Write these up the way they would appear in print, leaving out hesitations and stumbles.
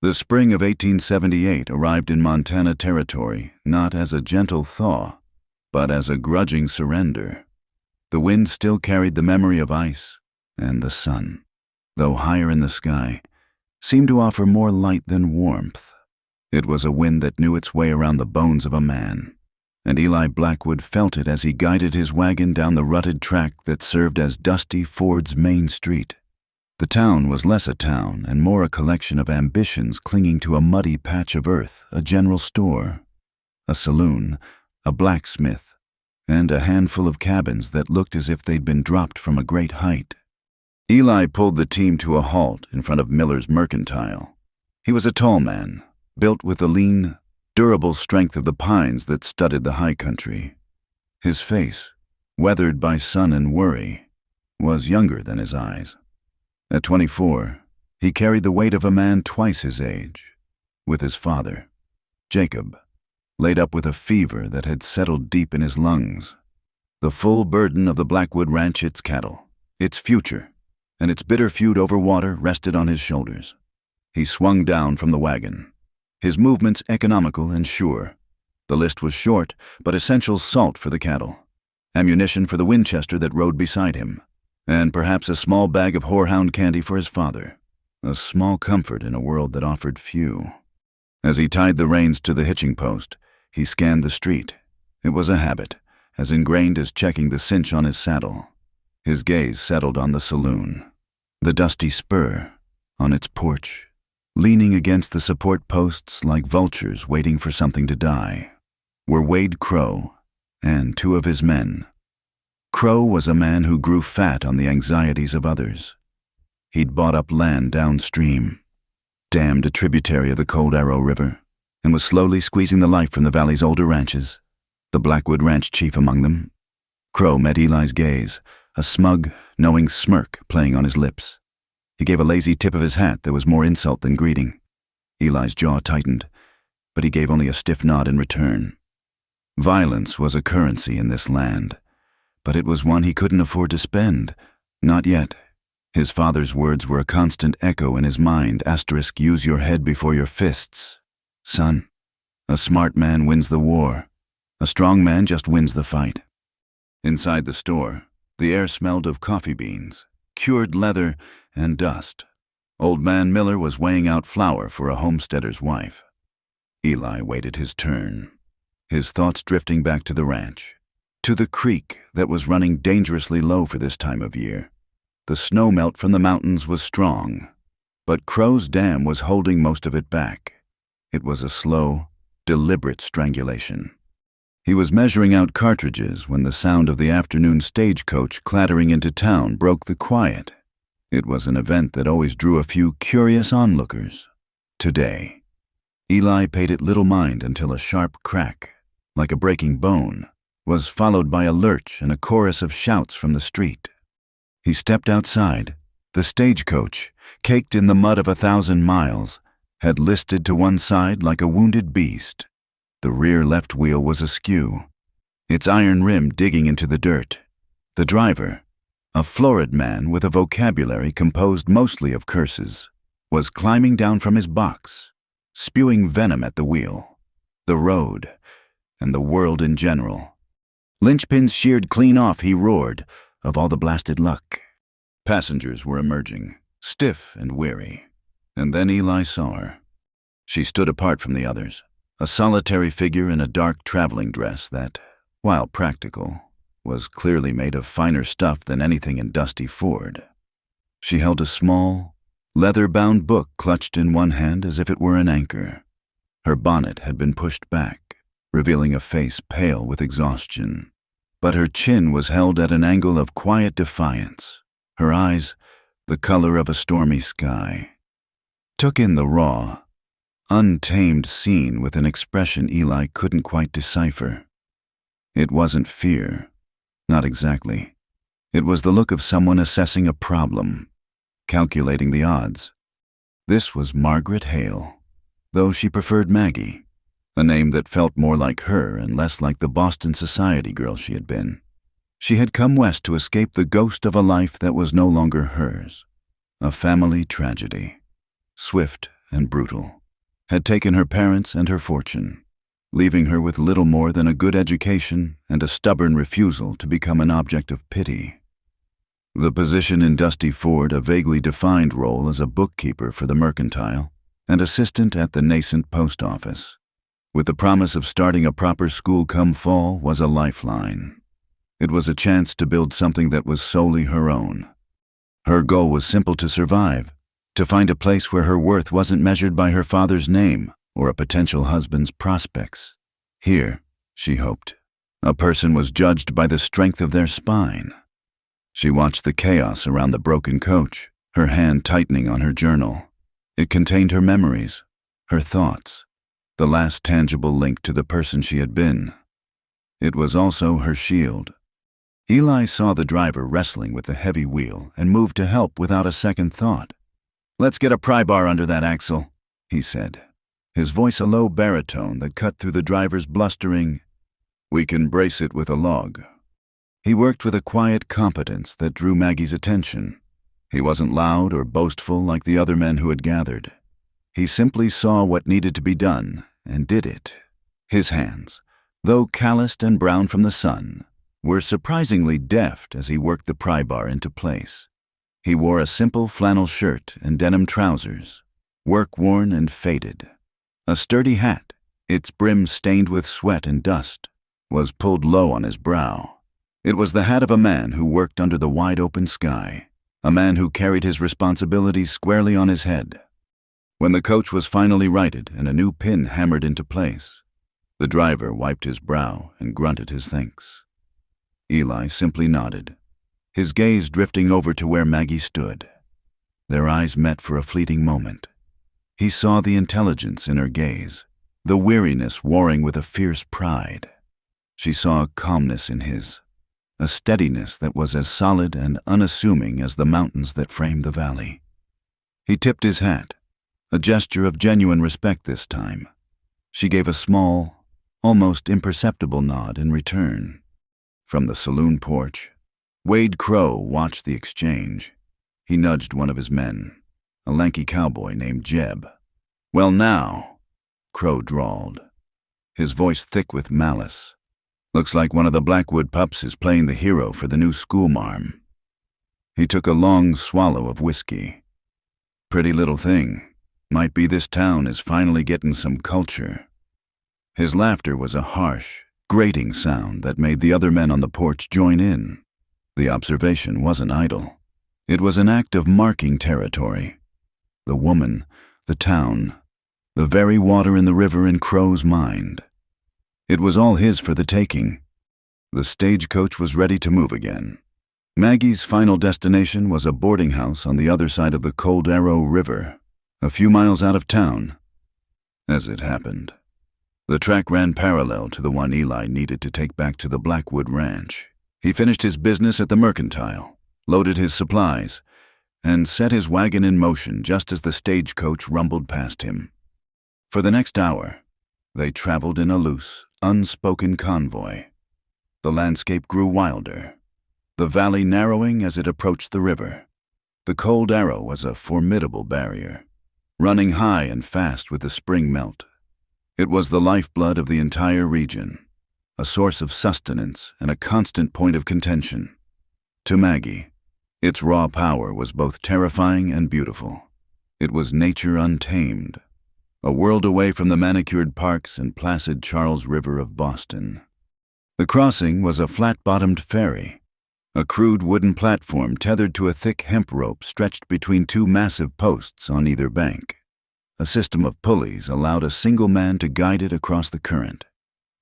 The spring of 1878 arrived in Montana Territory not as a gentle thaw, but as a grudging surrender. The wind still carried the memory of ice, and the sun, though higher in the sky, seemed to offer more light than warmth. It was a wind that knew its way around the bones of a man, and Eli Blackwood felt it as he guided his wagon down the rutted track that served as Dusty Ford's main street. The town was less a town and more a collection of ambitions clinging to a muddy patch of earth, a general store, a saloon, a blacksmith, and a handful of cabins that looked as if they'd been dropped from a great height. Eli pulled the team to a halt in front of Miller's Mercantile. He was a tall man, built with the lean, durable strength of the pines that studded the high country. His face, weathered by sun and worry, was younger than his eyes. At 24, he carried the weight of a man twice his age, with his father, Jacob, laid up with a fever that had settled deep in his lungs. The full burden of the Blackwood Ranch, its cattle, its future, and its bitter feud over water rested on his shoulders. He swung down from the wagon, his movements economical and sure. The list was short, but essential: salt for the cattle, ammunition for the Winchester that rode beside him, and perhaps a small bag of horehound candy for his father, a small comfort in a world that offered few. As he tied the reins to the hitching post, he scanned the street. It was a habit, as ingrained as checking the cinch on his saddle. His gaze settled on the saloon, the dusty spur, on its porch, leaning against the support posts like vultures waiting for something to die, were Wade Crow and two of his men. Crow was a man who grew fat on the anxieties of others. He'd bought up land downstream, dammed a tributary of the Cold Arrow River, and was slowly squeezing the life from the valley's older ranches, the Blackwood Ranch chief among them. Crow met Eli's gaze, a smug, knowing smirk playing on his lips. He gave a lazy tip of his hat that was more insult than greeting. Eli's jaw tightened, but he gave only a stiff nod in return. Violence was a currency in this land, but it was one he couldn't afford to spend. Not yet. His father's words were a constant echo in his mind, * use your head before your fists. Son, a smart man wins the war. A strong man just wins the fight. Inside the store, the air smelled of coffee beans, cured leather, and dust. Old man Miller was weighing out flour for a homesteader's wife. Eli waited his turn, his thoughts drifting back to the ranch, to the creek that was running dangerously low for this time of year. The snowmelt from the mountains was strong, but Crow's dam was holding most of it back. It was a slow, deliberate strangulation. He was measuring out cartridges when the sound of the afternoon stagecoach clattering into town broke the quiet. It was an event that always drew a few curious onlookers. Today, Eli paid it little mind until a sharp crack, like a breaking bone, was followed by a lurch and a chorus of shouts from the street. He stepped outside. The stagecoach, caked in the mud of 1,000 miles, had listed to one side like a wounded beast. The rear left wheel was askew, its iron rim digging into the dirt. The driver, a florid man with a vocabulary composed mostly of curses, was climbing down from his box, spewing venom at the wheel, the road, and the world in general. Linchpins sheared clean off, he roared, of all the blasted luck. Passengers were emerging, stiff and weary, and then Eli saw her. She stood apart from the others, a solitary figure in a dark traveling dress that, while practical, was clearly made of finer stuff than anything in Dusty Ford. She held a small, leather-bound book clutched in one hand as if it were an anchor. Her bonnet had been pushed back, revealing a face pale with exhaustion, but her chin was held at an angle of quiet defiance, her eyes the color of a stormy sky. Took in the raw, untamed scene with an expression Eli couldn't quite decipher. It wasn't fear, not exactly. It was the look of someone assessing a problem, calculating the odds. This was Margaret Hale, though she preferred Maggie, a name that felt more like her and less like the Boston society girl she had been. She had come west to escape the ghost of a life that was no longer hers, a family tragedy, swift and brutal, had taken her parents and her fortune, leaving her with little more than a good education and a stubborn refusal to become an object of pity. The position in Dusty Ford a vaguely defined role as a bookkeeper for the mercantile and assistant at the nascent post office, with the promise of starting a proper school come fall, was a lifeline. It was a chance to build something that was solely her own. Her goal was simple: to survive, to find a place where her worth wasn't measured by her father's name or a potential husband's prospects. Here, she hoped, a person was judged by the strength of their spine. She watched the chaos around the broken coach, her hand tightening on her journal. It contained her memories, her thoughts, the last tangible link to the person she had been. It was also her shield. Eli saw the driver wrestling with the heavy wheel and moved to help without a second thought. "Let's get a pry bar under that axle," he said, his voice a low baritone that cut through the driver's blustering, "We can brace it with a log." He worked with a quiet competence that drew Maggie's attention. He wasn't loud or boastful like the other men who had gathered. He simply saw what needed to be done and did it. His hands, though calloused and brown from the sun, were surprisingly deft as he worked the pry bar into place. He wore a simple flannel shirt and denim trousers, work-worn and faded. A sturdy hat, its brim stained with sweat and dust, was pulled low on his brow. It was the hat of a man who worked under the wide-open sky, a man who carried his responsibilities squarely on his head. When the coach was finally righted and a new pin hammered into place, the driver wiped his brow and grunted his thanks. Eli simply nodded, his gaze drifting over to where Maggie stood. Their eyes met for a fleeting moment. He saw the intelligence in her gaze, the weariness warring with a fierce pride. She saw a calmness in his, a steadiness that was as solid and unassuming as the mountains that framed the valley. He tipped his hat, a gesture of genuine respect this time. She gave a small, almost imperceptible nod in return. From the saloon porch, Wade Crow watched the exchange. He nudged one of his men, a lanky cowboy named Jeb. "Well now," Crow drawled, his voice thick with malice. "Looks like one of the Blackwood pups is playing the hero for the new schoolmarm." He took a long swallow of whiskey. "Pretty little thing. Might be this town is finally getting some culture." His laughter was a harsh, grating sound that made the other men on the porch join in. The observation wasn't idle. It was an act of marking territory. The woman, the town, the very water in the river in Crow's mind. It was all his for the taking. The stagecoach was ready to move again. Maggie's final destination was a boarding house on the other side of the Cold Arrow River, a few miles out of town. As it happened, the track ran parallel to the one Eli needed to take back to the Blackwood Ranch. He finished his business at the mercantile, loaded his supplies, and set his wagon in motion just as the stagecoach rumbled past him. For the next hour, they traveled in a loose, unspoken convoy. The landscape grew wilder, the valley narrowing as it approached the river. The Cold Arrow was a formidable barrier, running high and fast with the spring melt. It was the lifeblood of the entire region, a source of sustenance and a constant point of contention. To Maggie, its raw power was both terrifying and beautiful. It was nature untamed, a world away from the manicured parks and placid Charles River of Boston. The crossing was a flat-bottomed ferry, a crude wooden platform tethered to a thick hemp rope stretched between two massive posts on either bank. A system of pulleys allowed a single man to guide it across the current.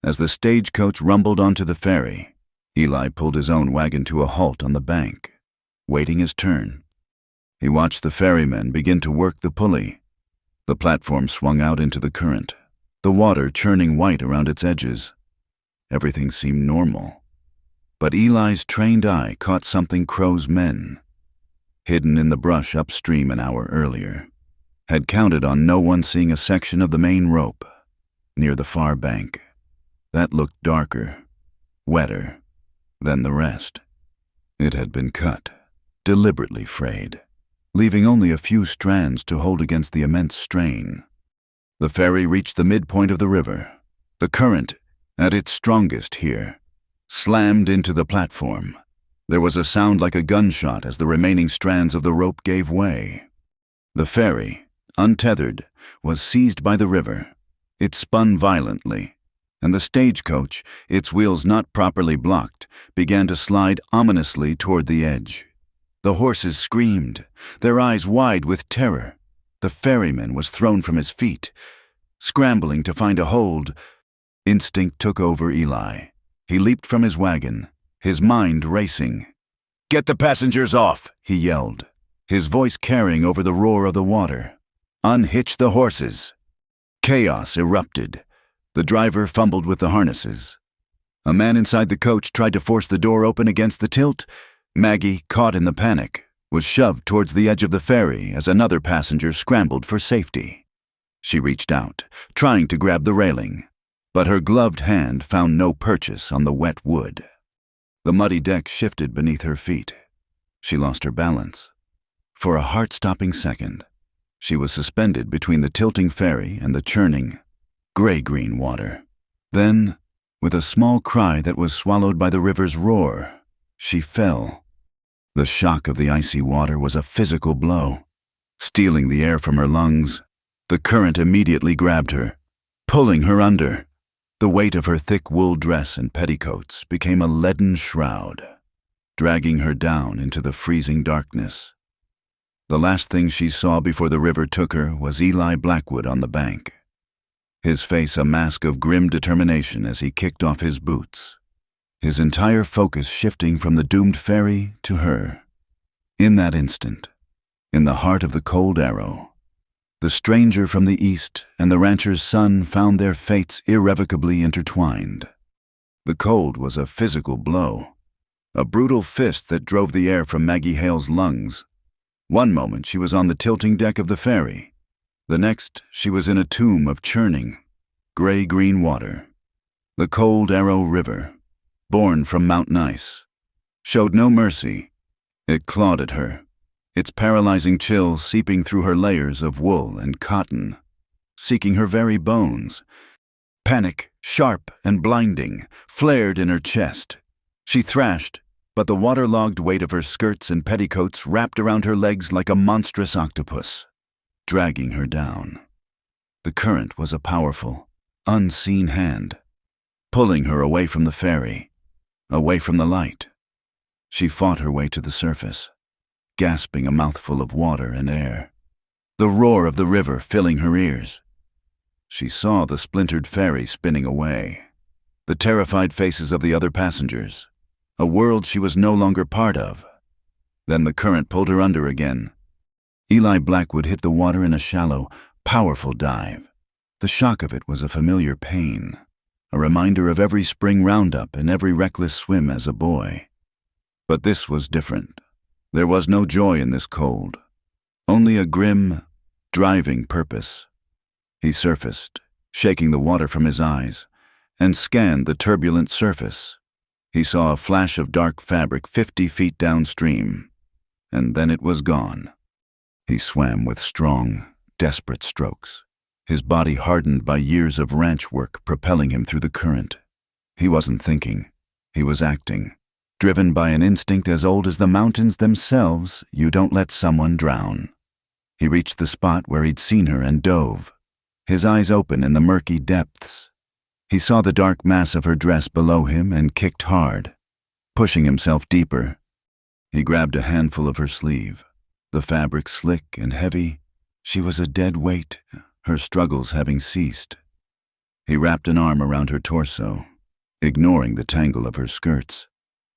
As the stagecoach rumbled onto the ferry, Eli pulled his own wagon to a halt on the bank, waiting his turn. He watched the ferrymen begin to work the pulley. The platform swung out into the current, the water churning white around its edges. Everything seemed normal. But Eli's trained eye caught something Crow's men, hidden in the brush upstream an hour earlier, had counted on no one seeing a section of the main rope near the far bank. That looked darker, wetter than the rest. It had been cut, deliberately frayed, leaving only a few strands to hold against the immense strain. The ferry reached the midpoint of the river. The current, at its strongest here, slammed into the platform. There was a sound like a gunshot as the remaining strands of the rope gave way. The ferry, untethered, was seized by the river. It spun violently, and the stagecoach, its wheels not properly blocked, began to slide ominously toward the edge. The horses screamed, their eyes wide with terror. The ferryman was thrown from his feet. Scrambling to find a hold, instinct took over Eli. He leaped from his wagon, his mind racing. "Get the passengers off!" he yelled, his voice carrying over the roar of the water. "Unhitch the horses!" Chaos erupted. The driver fumbled with the harnesses. A man inside the coach tried to force the door open against the tilt. Maggie, caught in the panic, was shoved towards the edge of the ferry as another passenger scrambled for safety. She reached out, trying to grab the railing, but her gloved hand found no purchase on the wet wood. The muddy deck shifted beneath her feet. She lost her balance. For a heart-stopping second, she was suspended between the tilting ferry and the churning, gray-green water. Then, with a small cry that was swallowed by the river's roar, she fell. The shock of the icy water was a physical blow. Stealing the air from her lungs, the current immediately grabbed her, pulling her under. The weight of her thick wool dress and petticoats became a leaden shroud, dragging her down into the freezing darkness. The last thing she saw before the river took her was Eli Blackwood on the bank, his face a mask of grim determination as he kicked off his boots, his entire focus shifting from the doomed ferry to her. In that instant, in the heart of the cold arrow, the stranger from the east and the rancher's son found their fates irrevocably intertwined. The cold was a physical blow, a brutal fist that drove the air from Maggie Hale's lungs. One moment she was on the tilting deck of the ferry. The next she was in a tomb of churning, gray-green water. The cold Arrow River, born from mountain ice, showed no mercy. It clawed at her, its paralyzing chill seeping through her layers of wool and cotton, seeking her very bones. Panic, sharp and blinding, flared in her chest. She thrashed, but the waterlogged weight of her skirts and petticoats wrapped around her legs like a monstrous octopus, dragging her down. The current was a powerful, unseen hand, pulling her away from the ferry, away from the light. She fought her way to the surface, gasping a mouthful of water and air, the roar of the river filling her ears. She saw the splintered ferry spinning away, the terrified faces of the other passengers, a world she was no longer part of. Then the current pulled her under again. Eli Blackwood hit the water in a shallow, powerful dive. The shock of it was a familiar pain, a reminder of every spring roundup and every reckless swim as a boy. But this was different. There was no joy in this cold, only a grim, driving purpose. He surfaced, shaking the water from his eyes, and scanned the turbulent surface. He saw a flash of dark fabric 50 feet downstream, and then it was gone. He swam with strong, desperate strokes, his body hardened by years of ranch work propelling him through the current. He wasn't thinking, he was acting. Driven by an instinct as old as the mountains themselves, you don't let someone drown. He reached the spot where he'd seen her and dove, his eyes open in the murky depths. He saw the dark mass of her dress below him and kicked hard, pushing himself deeper. He grabbed a handful of her sleeve, the fabric slick and heavy. She was a dead weight, her struggles having ceased. He wrapped an arm around her torso, ignoring the tangle of her skirts,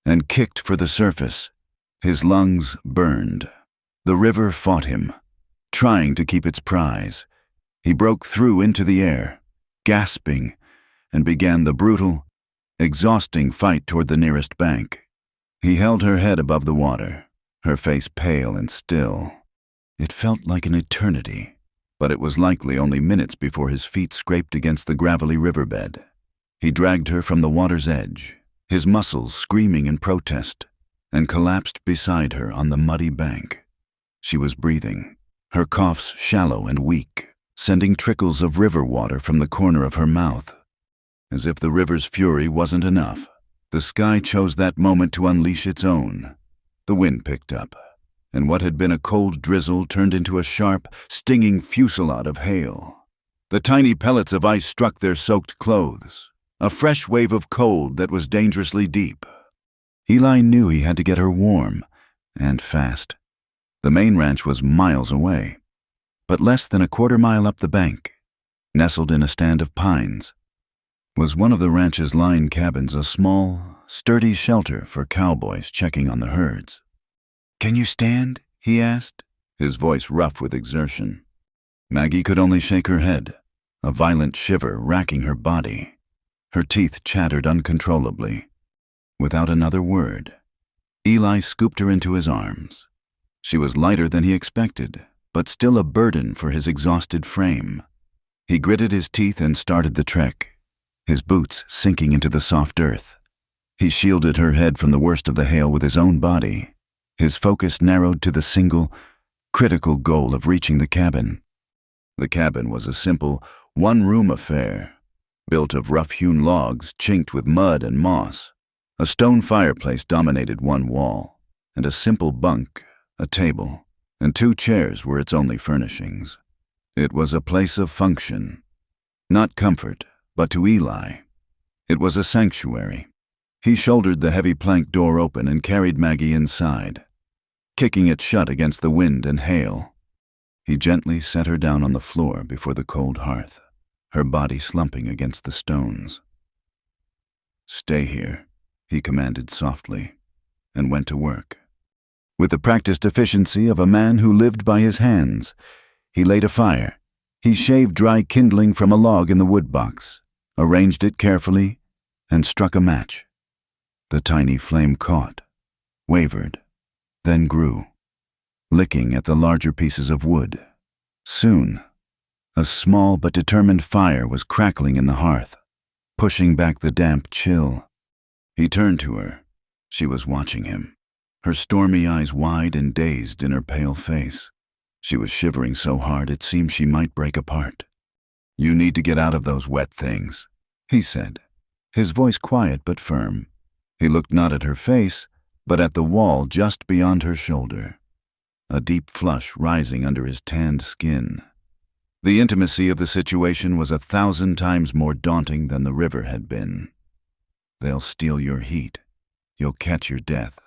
and kicked for the surface. His lungs burned. The river fought him, trying to keep its prize. He broke through into the air, gasping, and began the brutal, exhausting fight toward the nearest bank. He held her head above the water, her face pale and still. It felt like an eternity, but it was likely only minutes before his feet scraped against the gravelly riverbed. He dragged her from the water's edge, his muscles screaming in protest, and collapsed beside her on the muddy bank. She was breathing, her coughs shallow and weak, sending trickles of river water from the corner of her mouth. As if the river's fury wasn't enough, the sky chose that moment to unleash its own. The wind picked up, and what had been a cold drizzle turned into a sharp, stinging fusillade of hail. The tiny pellets of ice struck their soaked clothes, a fresh wave of cold that was dangerously deep. Eli knew he had to get her warm, and fast. The main ranch was miles away, but less than a quarter-mile up the bank, nestled in a stand of pines, was one of the ranch's line cabins, a small, sturdy shelter for cowboys checking on the herds. "Can you stand?" he asked, his voice rough with exertion. Maggie could only shake her head, a violent shiver racking her body. Her teeth chattered uncontrollably. Without another word, Eli scooped her into his arms. She was lighter than he expected, but still a burden for his exhausted frame. He gritted his teeth and started the trek, his boots sinking into the soft earth. He shielded her head from the worst of the hail with his own body, his focus narrowed to the single, critical goal of reaching the cabin. The cabin was a simple, one-room affair, built of rough-hewn logs chinked with mud and moss. A stone fireplace dominated one wall, and a simple bunk, a table, and 2 chairs were its only furnishings. It was a place of function, not comfort, but to Eli, it was a sanctuary. He shouldered the heavy plank door open and carried Maggie inside, kicking it shut against the wind and hail. He gently set her down on the floor before the cold hearth, her body slumping against the stones. "Stay here," he commanded softly, and went to work. With the practiced efficiency of a man who lived by his hands, he laid a fire. He shaved dry kindling from a log in the wood box, arranged it carefully, and struck a match. The tiny flame caught, wavered, then grew, licking at the larger pieces of wood. Soon, a small but determined fire was crackling in the hearth, pushing back the damp chill. He turned to her. She was watching him, her stormy eyes wide and dazed in her pale face. She was shivering so hard it seemed she might break apart. "You need to get out of those wet things," he said, his voice quiet but firm. He looked not at her face, but at the wall just beyond her shoulder, a deep flush rising under his tanned skin. The intimacy of the situation was 1,000 times more daunting than the river had been. "They'll steal your heat. You'll catch your death."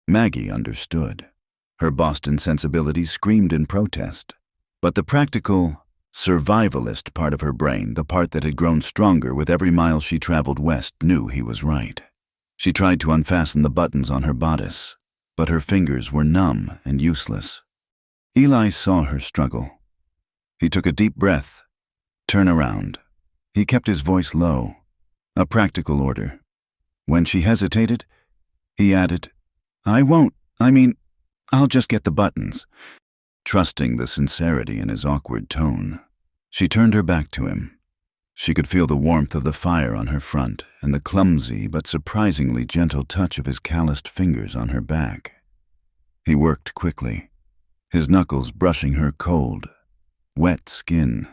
Maggie understood. Her Boston sensibilities screamed in protest, but the practical, survivalist part of her brain, the part that had grown stronger with every mile she traveled west, knew he was right. She tried to unfasten the buttons on her bodice, but her fingers were numb and useless. Eli saw her struggle. He took a deep breath. "Turn around." He kept his voice low, a practical order. When she hesitated, he added, "I won't. I'll just get the buttons," trusting the sincerity in his awkward tone. She turned her back to him. She could feel the warmth of the fire on her front and the clumsy but surprisingly gentle touch of his calloused fingers on her back. He worked quickly, his knuckles brushing her cold, wet skin.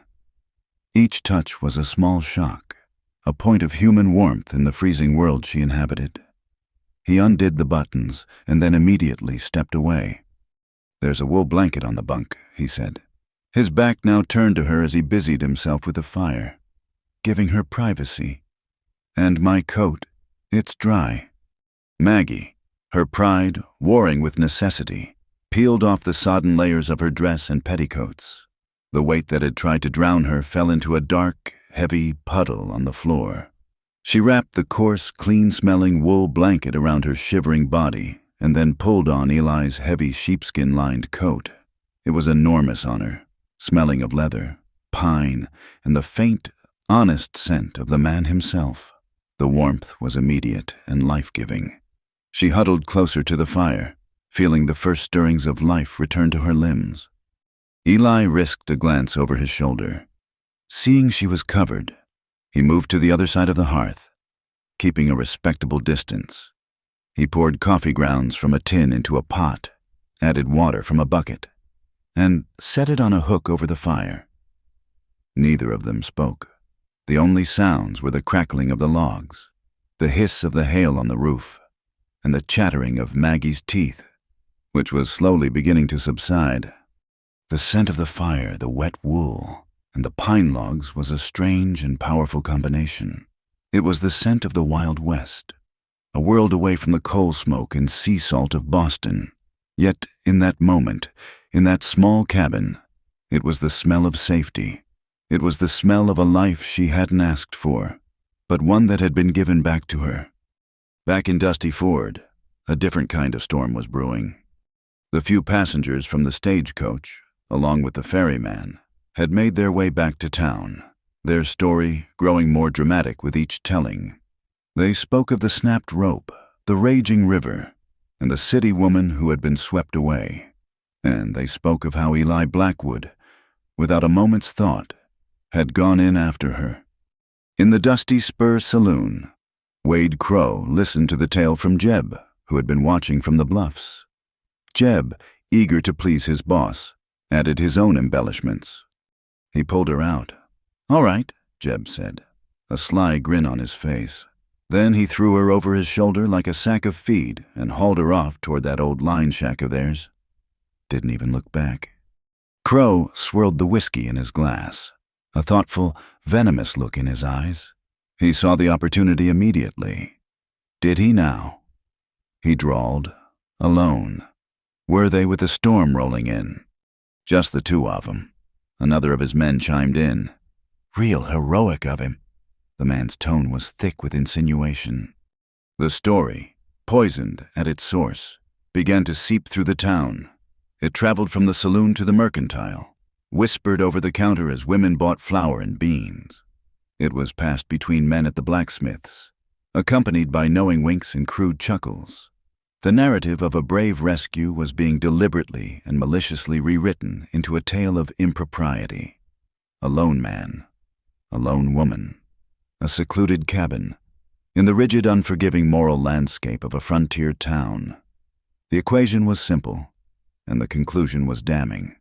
Each touch was a small shock, a point of human warmth in the freezing world she inhabited. He undid the buttons and then immediately stepped away. "There's a wool blanket on the bunk," he said, his back now turned to her as he busied himself with the fire, giving her privacy. "And my coat, it's dry." Maggie, her pride warring with necessity, peeled off the sodden layers of her dress and petticoats. The weight that had tried to drown her fell into a dark, heavy puddle on the floor. She wrapped the coarse, clean-smelling wool blanket around her shivering body and then pulled on Eli's heavy sheepskin-lined coat. It was enormous on her, smelling of leather, pine, and the faint, honest scent of the man himself. The warmth was immediate and life-giving. She huddled closer to the fire, feeling the first stirrings of life return to her limbs. Eli risked a glance over his shoulder. Seeing she was covered, he moved to the other side of the hearth, keeping a respectable distance. He poured coffee grounds from a tin into a pot, added water from a bucket, and set it on a hook over the fire. Neither of them spoke. The only sounds were the crackling of the logs, the hiss of the hail on the roof, and the chattering of Maggie's teeth, which was slowly beginning to subside. The scent of the fire, the wet wool, and the pine logs was a strange and powerful combination. It was the scent of the Wild West, a world away from the coal smoke and sea salt of Boston. Yet, in that moment, in that small cabin, it was the smell of safety. It was the smell of a life she hadn't asked for, but one that had been given back to her. Back in Dusty Ford, a different kind of storm was brewing. The few passengers from the stagecoach, along with the ferryman, had made their way back to town, their story growing more dramatic with each telling. They spoke of the snapped rope, the raging river, and the city woman who had been swept away. And they spoke of how Eli Blackwood, without a moment's thought, had gone in after her. In the Dusty Spur saloon, Wade Crow listened to the tale from Jeb, who had been watching from the bluffs. Jeb, eager to please his boss, added his own embellishments. He pulled her out. "All right," Jeb said, a sly grin on his face. Then he threw her over his shoulder like a sack of feed and hauled her off toward that old line shack of theirs. Didn't even look back. Crow swirled the whiskey in his glass, a thoughtful, venomous look in his eyes. He saw the opportunity immediately. Did he now? He drawled, "Alone." Were they with the storm rolling in? Just the two of them. Another of his men chimed in. "Real heroic of him." The man's tone was thick with insinuation. The story, poisoned at its source, began to seep through the town. It traveled from the saloon to the mercantile, whispered over the counter as women bought flour and beans. It was passed between men at the blacksmiths, accompanied by knowing winks and crude chuckles. The narrative of a brave rescue was being deliberately and maliciously rewritten into a tale of impropriety. A lone man, a lone woman, a secluded cabin, in the rigid, unforgiving moral landscape of a frontier town. The equation was simple, and the conclusion was damning.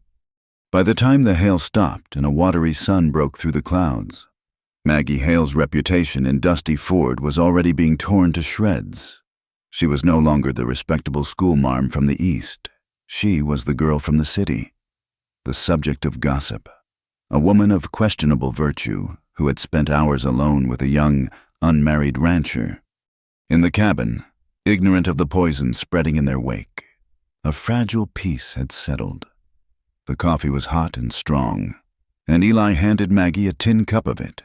By the time the hail stopped and a watery sun broke through the clouds, Maggie Hale's reputation in Dusty Ford was already being torn to shreds. She was no longer the respectable schoolmarm from the East. She was the girl from the city, the subject of gossip, a woman of questionable virtue who had spent hours alone with a young, unmarried rancher. In the cabin, ignorant of the poison spreading in their wake, a fragile peace had settled. The coffee was hot and strong, and Eli handed Maggie a tin cup of it.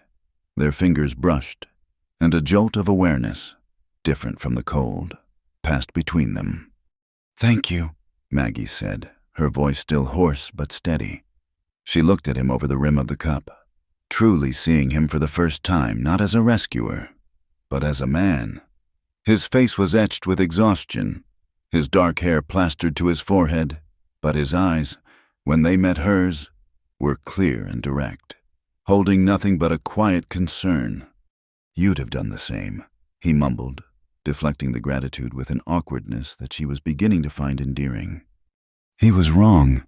Their fingers brushed, and a jolt of awareness, different from the cold, passed between them. "Thank you," Maggie said, her voice still hoarse but steady. She looked at him over the rim of the cup, truly seeing him for the first time not as a rescuer, but as a man. His face was etched with exhaustion, his dark hair plastered to his forehead, but his eyes, when they met hers, were clear and direct, holding nothing but a quiet concern. "You'd have done the same," he mumbled, deflecting the gratitude with an awkwardness that she was beginning to find endearing. He was wrong.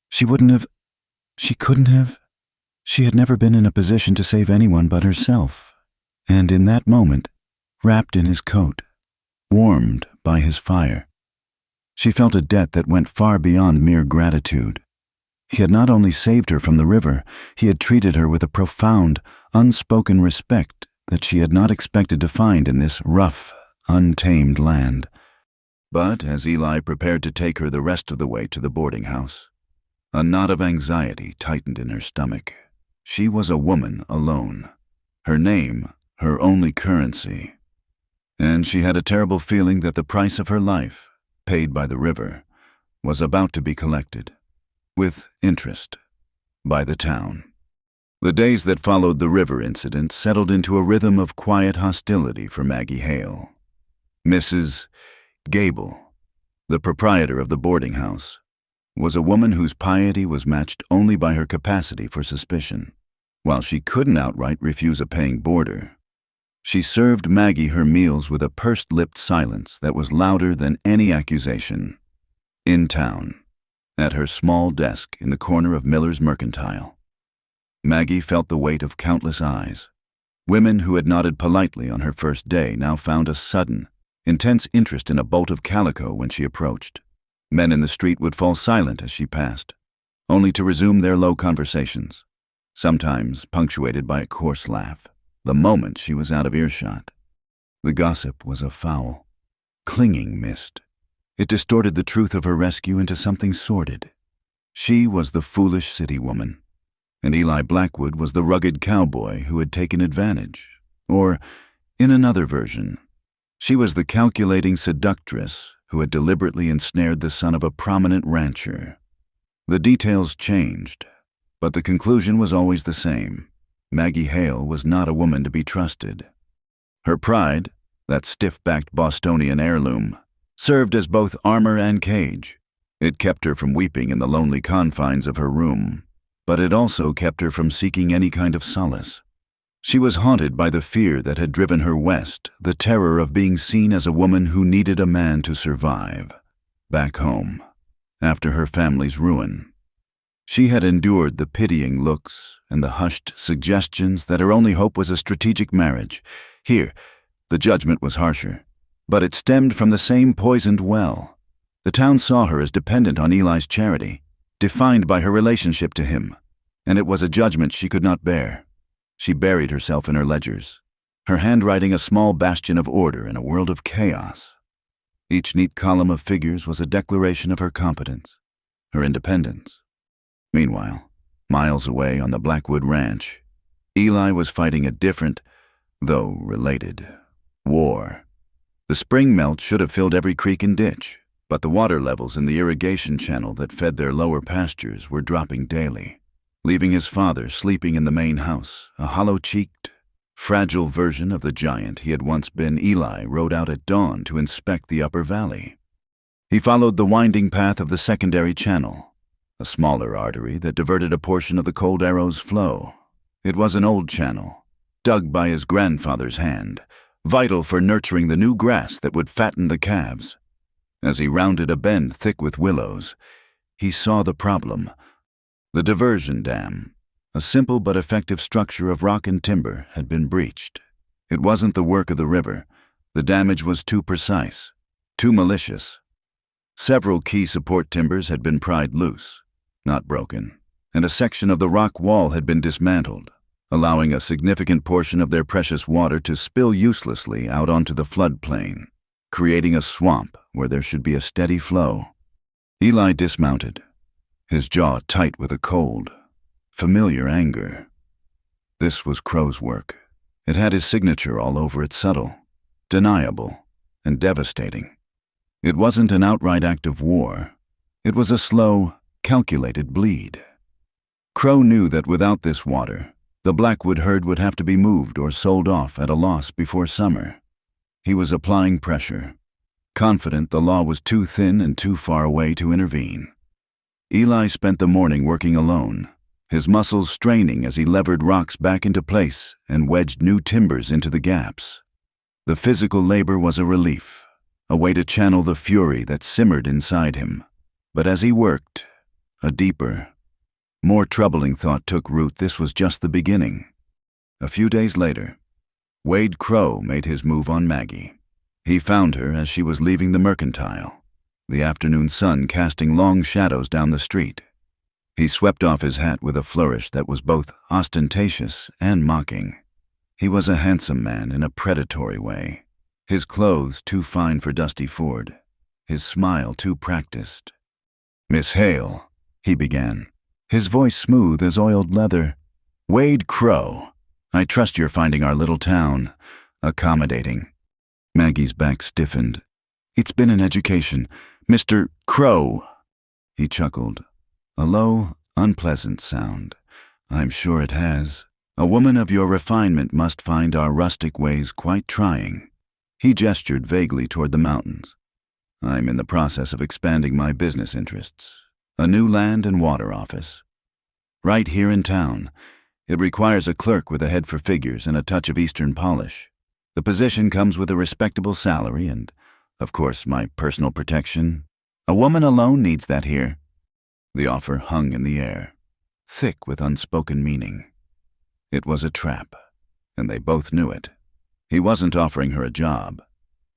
She couldn't have. She had never been in a position to save anyone but herself. And in that moment, wrapped in his coat, warmed by his fire, she felt a debt that went far beyond mere gratitude. He had not only saved her from the river, he had treated her with a profound, unspoken respect that she had not expected to find in this rough, untamed land. But as Eli prepared to take her the rest of the way to the boarding house, a knot of anxiety tightened in her stomach. She was a woman alone, her name her only currency, and she had a terrible feeling that the price of her life, paid by the river, was about to be collected, with interest, by the town. The days that followed the river incident settled into a rhythm of quiet hostility for Maggie Hale. Mrs. Gable, the proprietor of the boarding house, was a woman whose piety was matched only by her capacity for suspicion. While she couldn't outright refuse a paying boarder, she served Maggie her meals with a pursed-lipped silence that was louder than any accusation. In town, at her small desk in the corner of Miller's Mercantile. Maggie felt the weight of countless eyes. Women who had nodded politely on her first day now found a sudden, intense interest in a bolt of calico when she approached. Men in the street would fall silent as she passed, only to resume their low conversations, sometimes punctuated by a coarse laugh, the moment she was out of earshot. The gossip was a foul, clinging mist. It distorted the truth of her rescue into something sordid. She was the foolish city woman, and Eli Blackwood was the rugged cowboy who had taken advantage. Or, in another version, she was the calculating seductress who had deliberately ensnared the son of a prominent rancher. The details changed, but the conclusion was always the same. Maggie Hale was not a woman to be trusted. Her pride, that stiff-backed Bostonian heirloom, served as both armor and cage. It kept her from weeping in the lonely confines of her room, but it also kept her from seeking any kind of solace. She was haunted by the fear that had driven her west, the terror of being seen as a woman who needed a man to survive, back home, after her family's ruin. She had endured the pitying looks and the hushed suggestions that her only hope was a strategic marriage. Here, the judgment was harsher, but it stemmed from the same poisoned well. The town saw her as dependent on Eli's charity, defined by her relationship to him, and it was a judgment she could not bear. She buried herself in her ledgers, her handwriting a small bastion of order in a world of chaos. Each neat column of figures was a declaration of her competence, her independence. Meanwhile, miles away on the Blackwood Ranch, Eli was fighting a different, though related, war. The spring melt should have filled every creek and ditch, but the water levels in the irrigation channel that fed their lower pastures were dropping daily, leaving his father sleeping in the main house, a hollow-cheeked, fragile version of the giant he had once been. Eli rode out at dawn to inspect the upper valley. He followed the winding path of the secondary channel, a smaller artery that diverted a portion of the Cold Arrow's flow. It was an old channel, dug by his grandfather's hand, vital for nurturing the new grass that would fatten the calves. As he rounded a bend thick with willows, he saw the problem. The diversion dam, a simple but effective structure of rock and timber, had been breached. It wasn't the work of the river. The damage was too precise, too malicious. Several key support timbers had been pried loose, not broken, and a section of the rock wall had been dismantled, allowing a significant portion of their precious water to spill uselessly out onto the floodplain, creating a swamp where there should be a steady flow. Eli dismounted, his jaw tight with a cold, familiar anger. This was Crow's work. It had his signature all over it, subtle, deniable, and devastating. It wasn't an outright act of war. It was a slow, calculated bleed. Crow knew that without this water, the Blackwood herd would have to be moved or sold off at a loss before summer. He was applying pressure, confident the law was too thin and too far away to intervene. Eli spent the morning working alone, his muscles straining as he levered rocks back into place and wedged new timbers into the gaps. The physical labor was a relief, a way to channel the fury that simmered inside him. But as he worked, a deeper, more troubling thought took root. This was just the beginning. A few days later, Wade Crow made his move on Maggie. He found her as she was leaving the Mercantile, the afternoon sun casting long shadows down the street. He swept off his hat with a flourish that was both ostentatious and mocking. He was a handsome man in a predatory way, his clothes too fine for Dusty Ford, his smile too practiced. "Miss Hale," he began, his voice smooth as oiled leather. "Wade Crow, I trust you're finding our little town accommodating." Maggie's back stiffened. "It's been an education, Mr. Crow." He chuckled, a low, unpleasant sound. "I'm sure it has. A woman of your refinement must find our rustic ways quite trying." He gestured vaguely toward the mountains. "I'm in the process of expanding my business interests. A new land and water office. Right here in town. It requires a clerk with a head for figures and a touch of Eastern polish. The position comes with a respectable salary and, of course, my personal protection. A woman alone needs that here." The offer hung in the air, thick with unspoken meaning. It was a trap, and they both knew it. He wasn't offering her a job.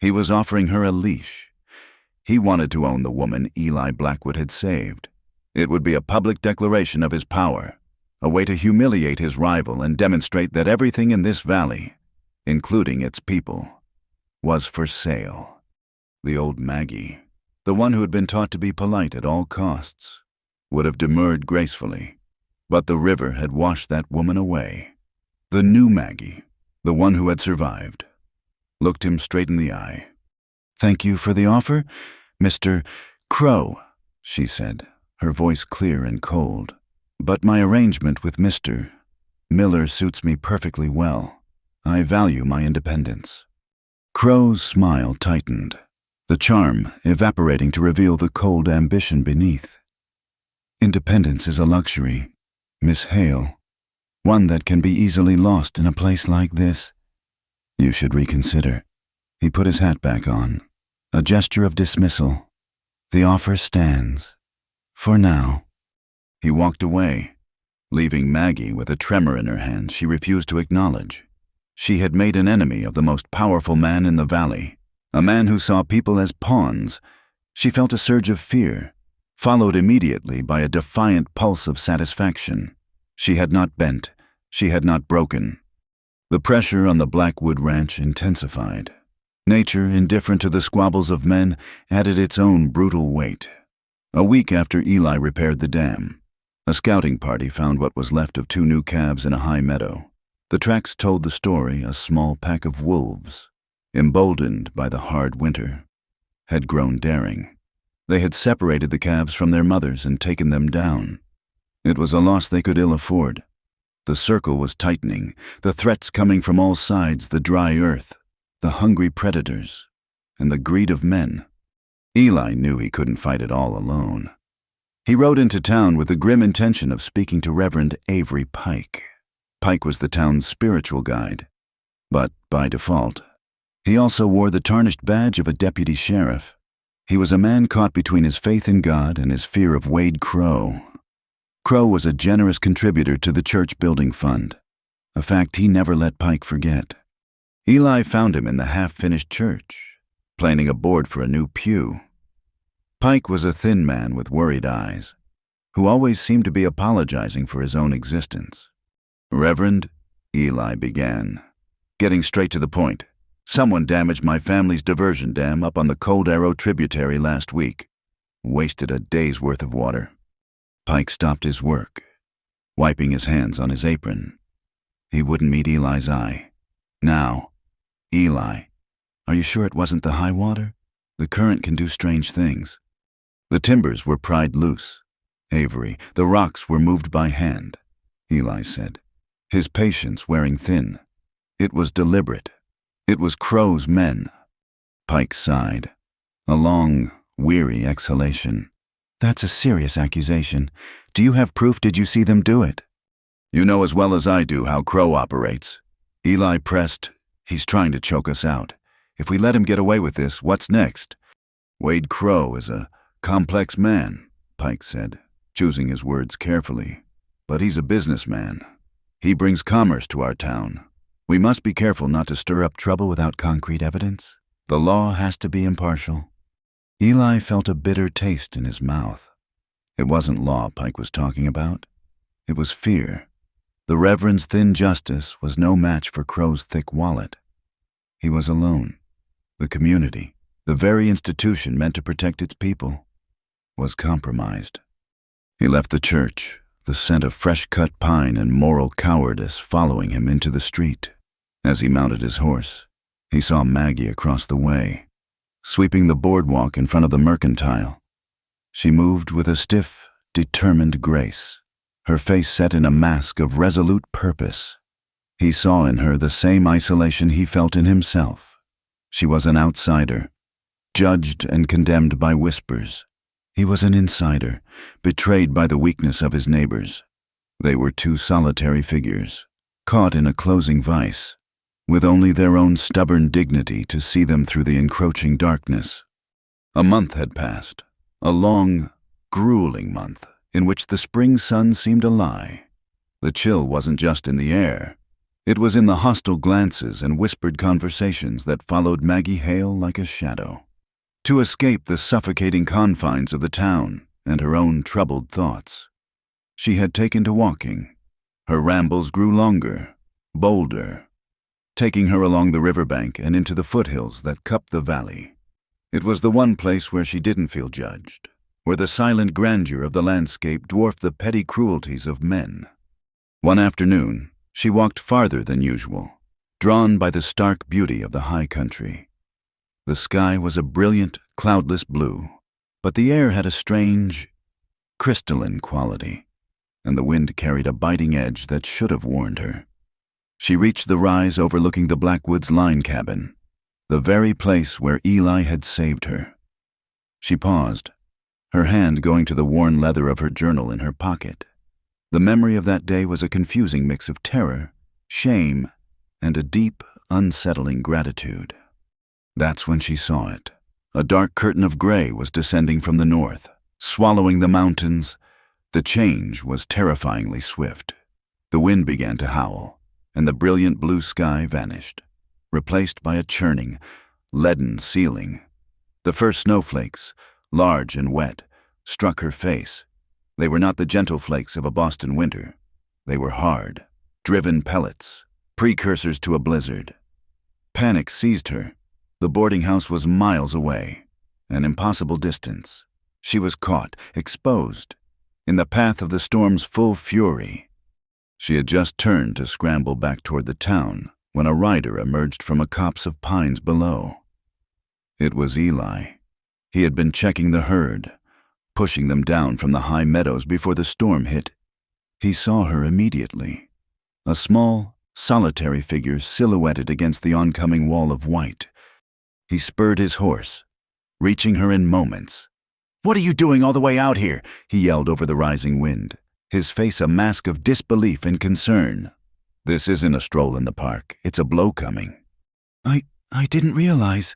He was offering her a leash. He wanted to own the woman Eli Blackwood had saved. It would be a public declaration of his power, a way to humiliate his rival and demonstrate that everything in this valley, including its people, was for sale. The old Maggie, the one who had been taught to be polite at all costs, would have demurred gracefully, but the river had washed that woman away. The new Maggie, the one who had survived, looked him straight in the eye. "Thank you for the offer, Mr. Crow," she said, her voice clear and cold. "But my arrangement with Mr. Miller suits me perfectly well. I value my independence." Crow's smile tightened, the charm evaporating to reveal the cold ambition beneath. "Independence is a luxury, Miss Hale, one that can be easily lost in a place like this. You should reconsider." He put his hat back on, a gesture of dismissal. "The offer stands. For now." He walked away, leaving Maggie with a tremor in her hands she refused to acknowledge. She had made an enemy of the most powerful man in the valley, a man who saw people as pawns. She felt a surge of fear, followed immediately by a defiant pulse of satisfaction. She had not bent, she had not broken. The pressure on the Blackwood ranch intensified. Nature, indifferent to the squabbles of men, added its own brutal weight. A week after Eli repaired the dam, a scouting party found what was left of 2 new calves in a high meadow. The tracks told the story a small pack of wolves, emboldened by the hard winter, had grown daring. They had separated the calves from their mothers and taken them down. It was a loss they could ill afford. The circle was tightening, the threats coming from all sides, the dry earth, the hungry predators, and the greed of men. Eli knew he couldn't fight it all alone. He rode into town with the grim intention of speaking to Reverend Avery Pike. Pike was the town's spiritual guide, but by default, he also wore the tarnished badge of a deputy sheriff. He was a man caught between his faith in God and his fear of Wade Crow. Crow was a generous contributor to the church building fund, a fact he never let Pike forget. Eli found him in the half-finished church, planning a board for a new pew. Pike was a thin man with worried eyes, who always seemed to be apologizing for his own existence. "Reverend," Eli began, getting straight to the point, "someone damaged my family's diversion dam up on the Cold Arrow tributary last week. Wasted a day's worth of water." Pike stopped his work, wiping his hands on his apron. He wouldn't meet Eli's eye. "Now, Eli, are you sure it wasn't the high water? The current can do strange things." "The timbers were pried loose, Avery. The rocks were moved by hand," Eli said, his patience wearing thin. "It was deliberate. It was Crow's men." Pike sighed, a long, weary exhalation. "That's a serious accusation. Do you have proof? Did you see them do it?" "You know as well as I do how Crow operates." Eli pressed. "He's trying to choke us out. If we let him get away with this, what's next?" "Wade Crow is a complex man," Pike said, choosing his words carefully. "But he's a businessman. He brings commerce to our town. We must be careful not to stir up trouble without concrete evidence. The law has to be impartial." Eli felt a bitter taste in his mouth. It wasn't law Pike was talking about. It was fear. The Reverend's thin justice was no match for Crow's thick wallet. He was alone. The community, the very institution meant to protect its people, was compromised. He left the church, the scent of fresh-cut pine and moral cowardice following him into the street. As he mounted his horse, he saw Maggie across the way, sweeping the boardwalk in front of the mercantile. She moved with a stiff, determined grace, her face set in a mask of resolute purpose. He saw in her the same isolation he felt in himself. She was an outsider, judged and condemned by whispers. He was an insider, betrayed by the weakness of his neighbors. They were 2 solitary figures, caught in a closing vice, with only their own stubborn dignity to see them through the encroaching darkness. A month had passed, a long, grueling month, in which the spring sun seemed a lie. The chill wasn't just in the air. It was in the hostile glances and whispered conversations that followed Maggie Hale like a shadow. To escape the suffocating confines of the town and her own troubled thoughts, she had taken to walking. Her rambles grew longer, bolder, taking her along the riverbank and into the foothills that cupped the valley. It was the one place where she didn't feel judged, where the silent grandeur of the landscape dwarfed the petty cruelties of men. One afternoon, she walked farther than usual, drawn by the stark beauty of the high country. The sky was a brilliant, cloudless blue, but the air had a strange, crystalline quality, and the wind carried a biting edge that should have warned her. She reached the rise overlooking the Blackwoods line cabin, the very place where Eli had saved her. She paused, her hand going to the worn leather of her journal in her pocket. The memory of that day was a confusing mix of terror, shame, and a deep, unsettling gratitude. That's when she saw it. A dark curtain of gray was descending from the north, swallowing the mountains. The change was terrifyingly swift. The wind began to howl, and the brilliant blue sky vanished, replaced by a churning, leaden ceiling. The first snowflakes, large and wet, struck her face. They were not the gentle flakes of a Boston winter. They were hard, driven pellets, precursors to a blizzard. Panic seized her. The boarding house was miles away, an impossible distance. She was caught, exposed, in the path of the storm's full fury. She had just turned to scramble back toward the town when a rider emerged from a copse of pines below. It was Eli. He had been checking the herd, pushing them down from the high meadows before the storm hit. He saw her immediately, a small, solitary figure silhouetted against the oncoming wall of white. He spurred his horse, reaching her in moments. "What are you doing all the way out here?" he yelled over the rising wind, his face a mask of disbelief and concern. "This isn't a stroll in the park. It's a blow coming." I didn't realize,"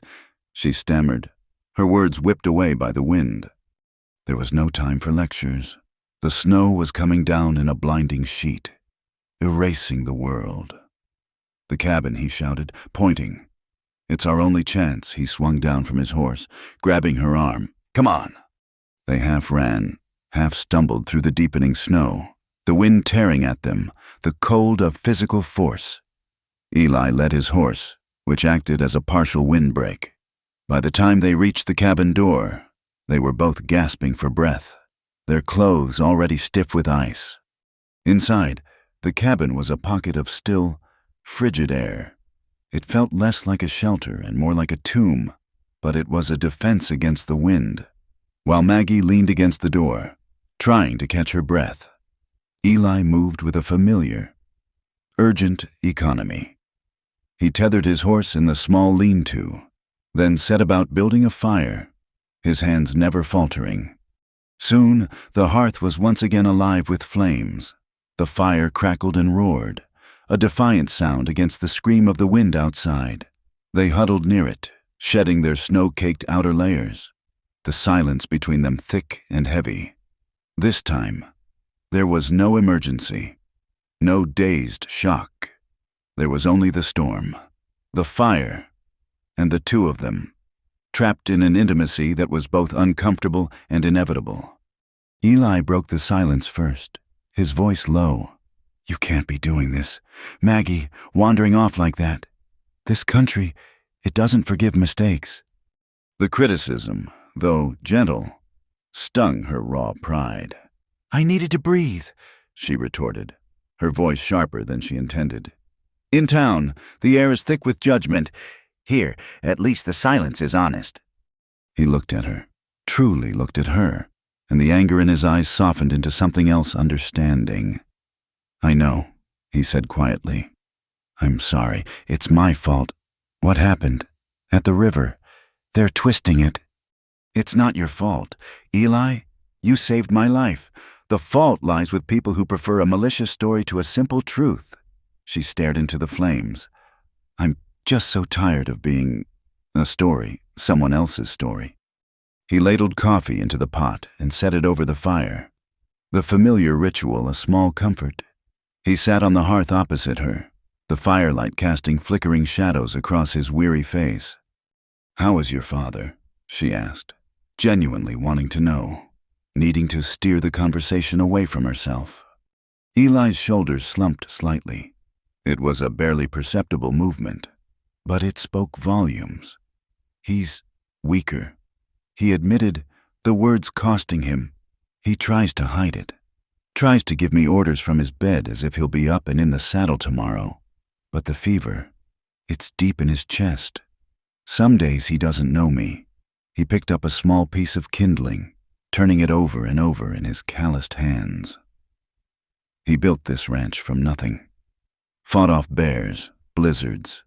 she stammered, her words whipped away by the wind. There was no time for lectures. The snow was coming down in a blinding sheet, erasing the world. "The cabin," he shouted, pointing. "It's our only chance." He swung down from his horse, grabbing her arm. "Come on." They half ran, half stumbled through the deepening snow, the wind tearing at them, the cold of physical force. Eli led his horse, which acted as a partial windbreak. By the time they reached the cabin door, they were both gasping for breath, their clothes already stiff with ice. Inside, the cabin was a pocket of still, frigid air. It felt less like a shelter and more like a tomb, but it was a defense against the wind. While Maggie leaned against the door, trying to catch her breath, Eli moved with a familiar, urgent economy. He tethered his horse in the small lean-to, then set about building a fire, his hands never faltering. Soon, the hearth was once again alive with flames. The fire crackled and roared, a defiant sound against the scream of the wind outside. They huddled near it, shedding their snow-caked outer layers, the silence between them thick and heavy. This time, there was no emergency, no dazed shock. There was only the storm, the fire, and the two of them, trapped in an intimacy that was both uncomfortable and inevitable. Eli broke the silence first, his voice low. "You can't be doing this. Maggie, wandering off like that. This country, it doesn't forgive mistakes." The criticism, though gentle, stung her raw pride. "I needed to breathe," she retorted, her voice sharper than she intended. "In town, the air is thick with judgment. Here, at least the silence is honest." He looked at her, truly looked at her, and the anger in his eyes softened into something else understanding. "I know," he said quietly. "I'm sorry. It's my fault. What happened? At the river. They're twisting it." "It's not your fault. Eli, you saved my life. The fault lies with people who prefer a malicious story to a simple truth." She stared into the flames. "I'm just so tired of being a story, someone else's story." He ladled coffee into the pot and set it over the fire. The familiar ritual a small comfort. He sat on the hearth opposite her, the firelight casting flickering shadows across his weary face. "How is your father?" she asked, genuinely wanting to know, needing to steer the conversation away from herself. Eli's shoulders slumped slightly. It was a barely perceptible movement, but it spoke volumes. "He's weaker," he admitted, the words costing him. "He tries to hide it. Tries to give me orders from his bed as if he'll be up and in the saddle tomorrow. But the fever, it's deep in his chest. Some days he doesn't know me." He picked up a small piece of kindling, turning it over and over in his calloused hands. He built this ranch from nothing. Fought off bears, blizzards,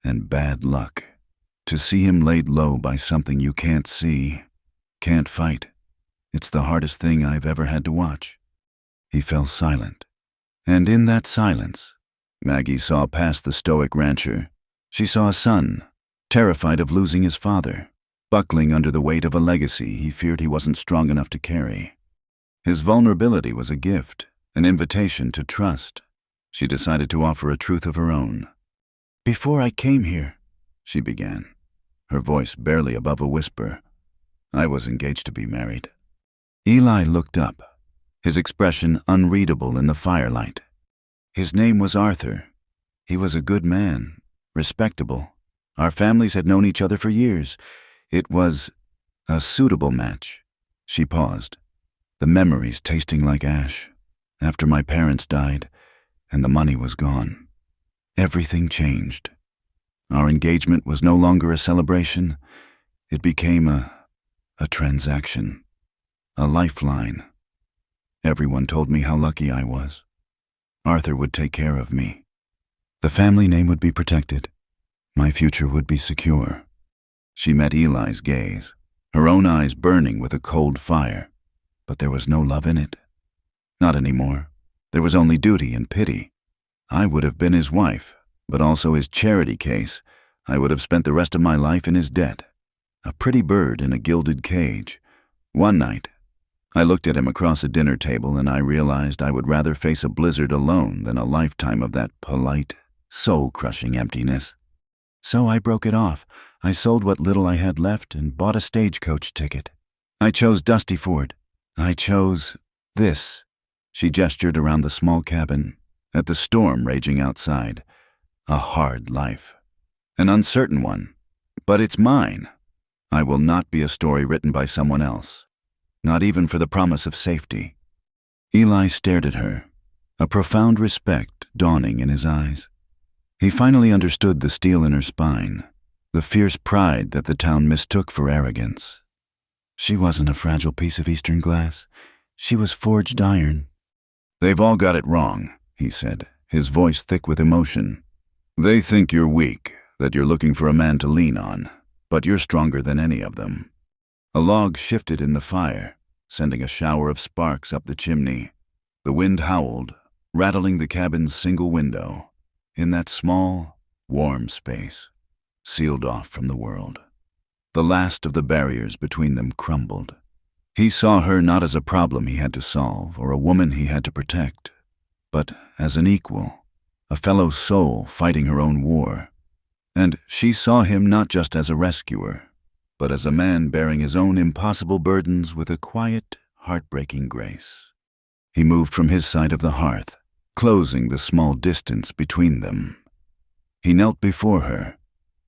and bad luck. To see him laid low by something you can't see, can't fight, it's the hardest thing I've ever had to watch. He fell silent. And in that silence, Maggie saw past the stoic rancher. She saw a son, terrified of losing his father, buckling under the weight of a legacy he feared he wasn't strong enough to carry. His vulnerability was a gift, an invitation to trust. She decided to offer a truth of her own. "Before I came here," she began, her voice barely above a whisper, "I was engaged to be married." Eli looked up, his expression unreadable in the firelight. "His name was Arthur. He was a good man, respectable. Our families had known each other for years. It was a suitable match." She paused, the memories tasting like ash. After my parents died, and the money was gone, everything changed. Our engagement was no longer a celebration. It became a transaction, a lifeline. Everyone told me how lucky I was. Arthur would take care of me. The family name would be protected. My future would be secure. She met Eli's gaze, her own eyes burning with a cold fire, but there was no love in it. Not anymore. There was only duty and pity. I would have been his wife, but also his charity case. I would have spent the rest of my life in his debt. A pretty bird in a gilded cage. One night, I looked at him across a dinner table and I realized I would rather face a blizzard alone than a lifetime of that polite, soul-crushing emptiness. So I broke it off. I sold what little I had left and bought a stagecoach ticket. I chose Dusty Ford. I chose this. She gestured around the small cabin, at the storm raging outside. A hard life. An uncertain one. But it's mine. I will not be a story written by someone else. Not even for the promise of safety. Eli stared at her, a profound respect dawning in his eyes. He finally understood the steel in her spine, the fierce pride that the town mistook for arrogance. She wasn't a fragile piece of Eastern glass. She was forged iron. "They've all got it wrong," he said, his voice thick with emotion. "They think you're weak, that you're looking for a man to lean on, but you're stronger than any of them." A log shifted in the fire, sending a shower of sparks up the chimney. The wind howled, rattling the cabin's single window. In that small, warm space, sealed off from the world. The last of the barriers between them crumbled. He saw her not as a problem he had to solve or a woman he had to protect, but as an equal, a fellow soul fighting her own war. And she saw him not just as a rescuer, but as a man bearing his own impossible burdens with a quiet, heartbreaking grace. He moved from his side of the hearth, closing the small distance between them. He knelt before her,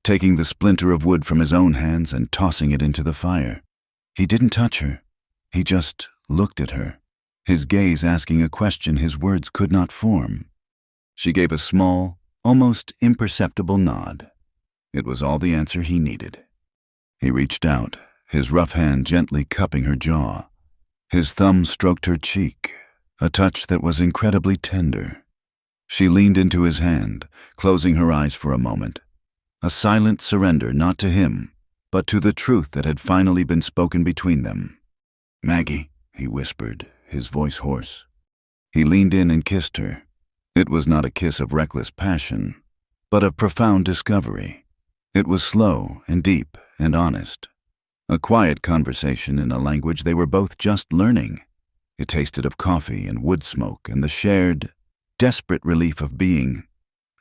taking the splinter of wood from his own hands and tossing it into the fire. He didn't touch her. He just looked at her, his gaze asking a question his words could not form. She gave a small, almost imperceptible nod. It was all the answer he needed. He reached out, his rough hand gently cupping her jaw. His thumb stroked her cheek, a touch that was incredibly tender. She leaned into his hand, closing her eyes for a moment. A silent surrender not to him, but to the truth that had finally been spoken between them. "Maggie," he whispered, his voice hoarse. He leaned in and kissed her. It was not a kiss of reckless passion, but of profound discovery. It was slow and deep and honest. A quiet conversation in a language they were both just learning. It tasted of coffee and wood smoke and the shared, desperate relief of being,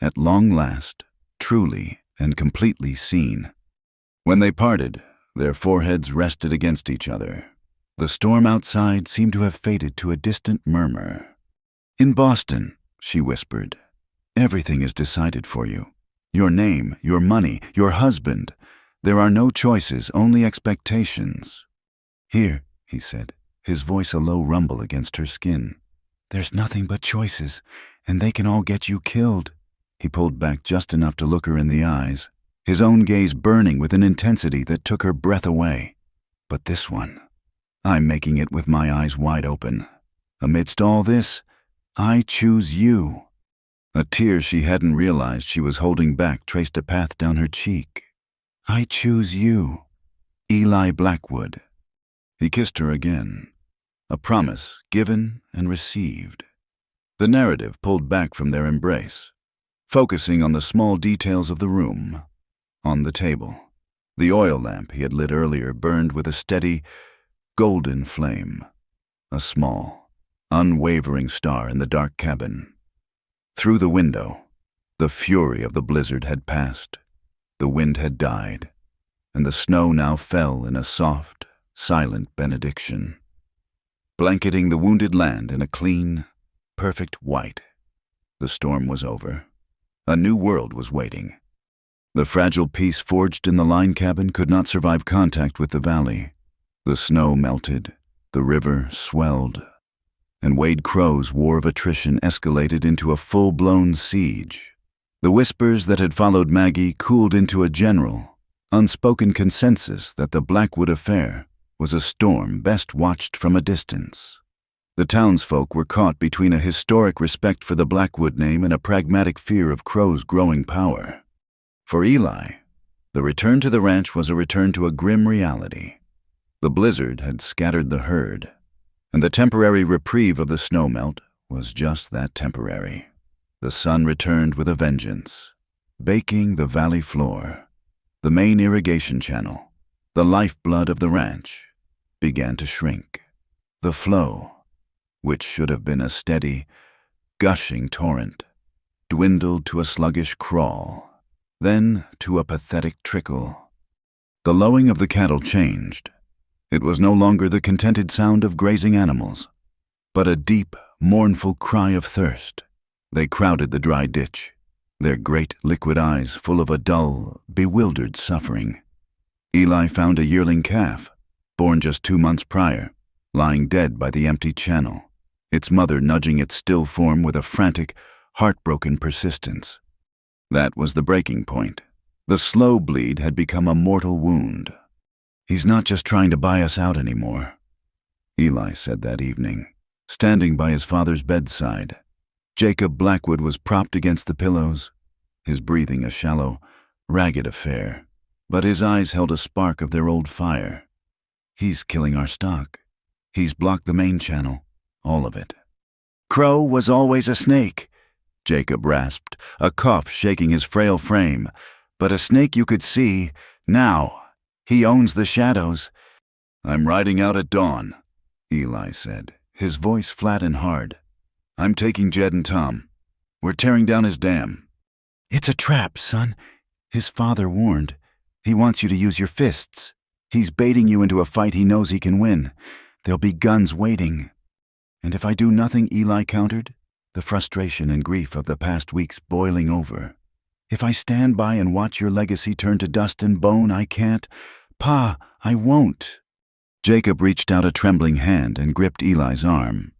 at long last, truly and completely seen. When they parted, their foreheads rested against each other. The storm outside seemed to have faded to a distant murmur. "In Boston," she whispered, "everything is decided for you. Your name, your money, your husband. There are no choices, only expectations." "Here," he said, his voice a low rumble against her skin. "There's nothing but choices, and they can all get you killed." He pulled back just enough to look her in the eyes, his own gaze burning with an intensity that took her breath away. "But this one, I'm making it with my eyes wide open. Amidst all this, I choose you." A tear she hadn't realized she was holding back traced a path down her cheek. "I choose you, Eli Blackwood." He kissed her again, a promise given and received. The narrative pulled back from their embrace, focusing on the small details of the room. On the table, the oil lamp he had lit earlier burned with a steady, golden flame, a small, unwavering star in the dark cabin. Through the window, the fury of the blizzard had passed, the wind had died, and the snow now fell in a soft, silent benediction, blanketing the wounded land in a clean, perfect white. The storm was over. A new world was waiting. The fragile peace forged in the line cabin could not survive contact with the valley. The snow melted, the river swelled, and Wade Crow's war of attrition escalated into a full-blown siege. The whispers that had followed Maggie cooled into a general, unspoken consensus that the Blackwood affair was a storm best watched from a distance. The townsfolk were caught between a historic respect for the Blackwood name and a pragmatic fear of Crow's growing power. For Eli, the return to the ranch was a return to a grim reality. The blizzard had scattered the herd, and the temporary reprieve of the snowmelt was just that, temporary. The sun returned with a vengeance, baking the valley floor. The main irrigation channel, the lifeblood of the ranch, began to shrink. The flow, which should have been a steady, gushing torrent, dwindled to a sluggish crawl, then to a pathetic trickle. The lowing of the cattle changed. It was no longer the contented sound of grazing animals, but a deep, mournful cry of thirst. They crowded the dry ditch, their great liquid eyes full of a dull, bewildered suffering. Eli found a yearling calf, born just 2 months prior, lying dead by the empty channel, its mother nudging its still form with a frantic, heartbroken persistence. That was the breaking point. The slow bleed had become a mortal wound. "He's not just trying to buy us out anymore," Eli said that evening, standing by his father's bedside. Jacob Blackwood was propped against the pillows, his breathing a shallow, ragged affair, but his eyes held a spark of their old fire. "He's killing our stock. He's blocked the main channel, all of it." "Crow was always a snake," Jacob rasped, a cough shaking his frail frame. "But a snake you could see. Now, he owns the shadows." "I'm riding out at dawn," Eli said, his voice flat and hard. "I'm taking Jed and Tom. We're tearing down his dam." "It's a trap, son," his father warned. "He wants you to use your fists. He's baiting you into a fight he knows he can win. There'll be guns waiting." "And if I do nothing," Eli countered, the frustration and grief of the past weeks boiling over. "If I stand by and watch your legacy turn to dust and bone, I can't. Pa, I won't." Jacob reached out a trembling hand and gripped Eli's arm.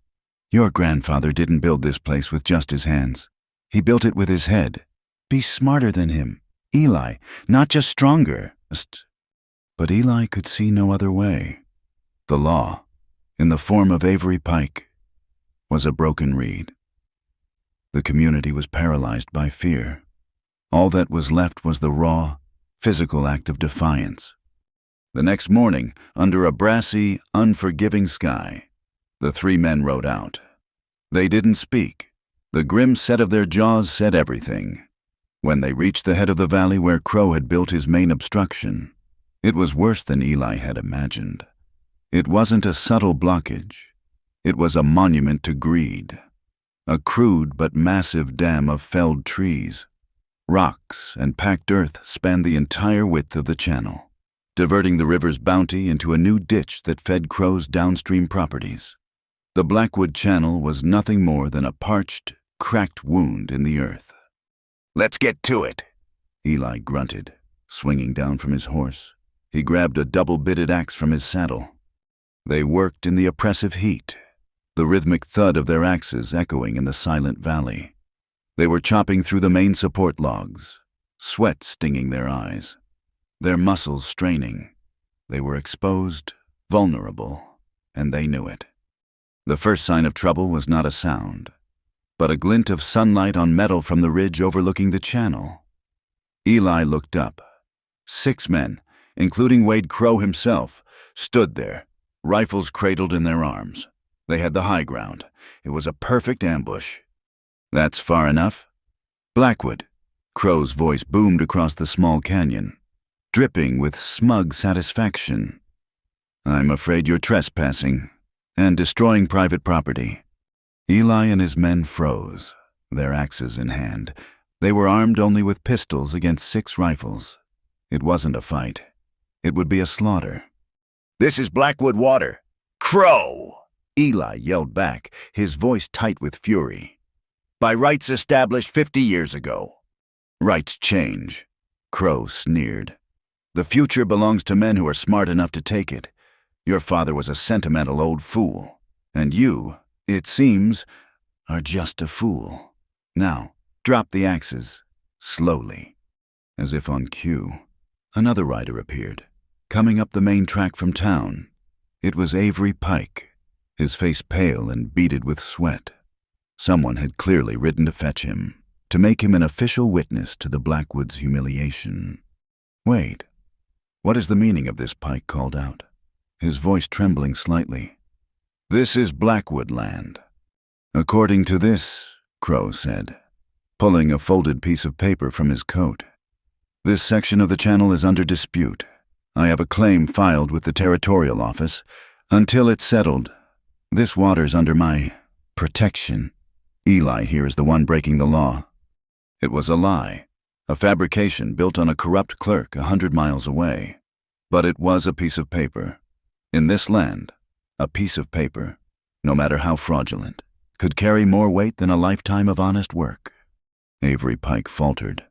"Your grandfather didn't build this place with just his hands. He built it with his head. Be smarter than him, Eli, not just stronger." But Eli could see no other way. The law, in the form of Avery Pike, was a broken reed. The community was paralyzed by fear. All that was left was the raw, physical act of defiance. The next morning, under a brassy, unforgiving sky, the 3 men rode out. They didn't speak. The grim set of their jaws said everything. When they reached the head of the valley where Crow had built his main obstruction, it was worse than Eli had imagined. It wasn't a subtle blockage. It was a monument to greed. A crude but massive dam of felled trees, rocks, and packed earth spanned the entire width of the channel, diverting the river's bounty into a new ditch that fed Crow's downstream properties. The Blackwood Channel was nothing more than a parched, cracked wound in the earth. "Let's get to it," Eli grunted, swinging down from his horse. He grabbed a double-bitted axe from his saddle. They worked in the oppressive heat, the rhythmic thud of their axes echoing in the silent valley. They were chopping through the main support logs, sweat stinging their eyes, their muscles straining. They were exposed, vulnerable, and they knew it. The first sign of trouble was not a sound, but a glint of sunlight on metal from the ridge overlooking the channel. Eli looked up. 6 men, including Wade Crow himself, stood there, rifles cradled in their arms. They had the high ground. It was a perfect ambush. "That's far enough." "Blackwood," Crow's voice boomed across the small canyon, dripping with smug satisfaction. "I'm afraid you're trespassing and destroying private property." Eli and his men froze, their axes in hand. They were armed only with pistols against 6 rifles. It wasn't a fight. It would be a slaughter. "This is Blackwood water. Crow!" Eli yelled back, his voice tight with fury. "By rights established 50 years ago." "Rights change," Crow sneered. "The future belongs to men who are smart enough to take it. Your father was a sentimental old fool, and you, it seems, are just a fool. Now, drop the axes, slowly." As if on cue, another rider appeared, coming up the main track from town. It was Avery Pike, his face pale and beaded with sweat. Someone had clearly ridden to fetch him, to make him an official witness to the Blackwoods' humiliation. "Wade, what is the meaning of this?" Pike called out, his voice trembling slightly. "This is Blackwood land." "According to this," Crow said, pulling a folded piece of paper from his coat, "this section of the channel is under dispute. I have a claim filed with the territorial office. Until it's settled, this water's under my protection. Eli here is the one breaking the law." It was a lie, a fabrication built on a corrupt clerk 100 miles away. But it was a piece of paper. In this land, a piece of paper, no matter how fraudulent, could carry more weight than a lifetime of honest work. Avery Pike faltered.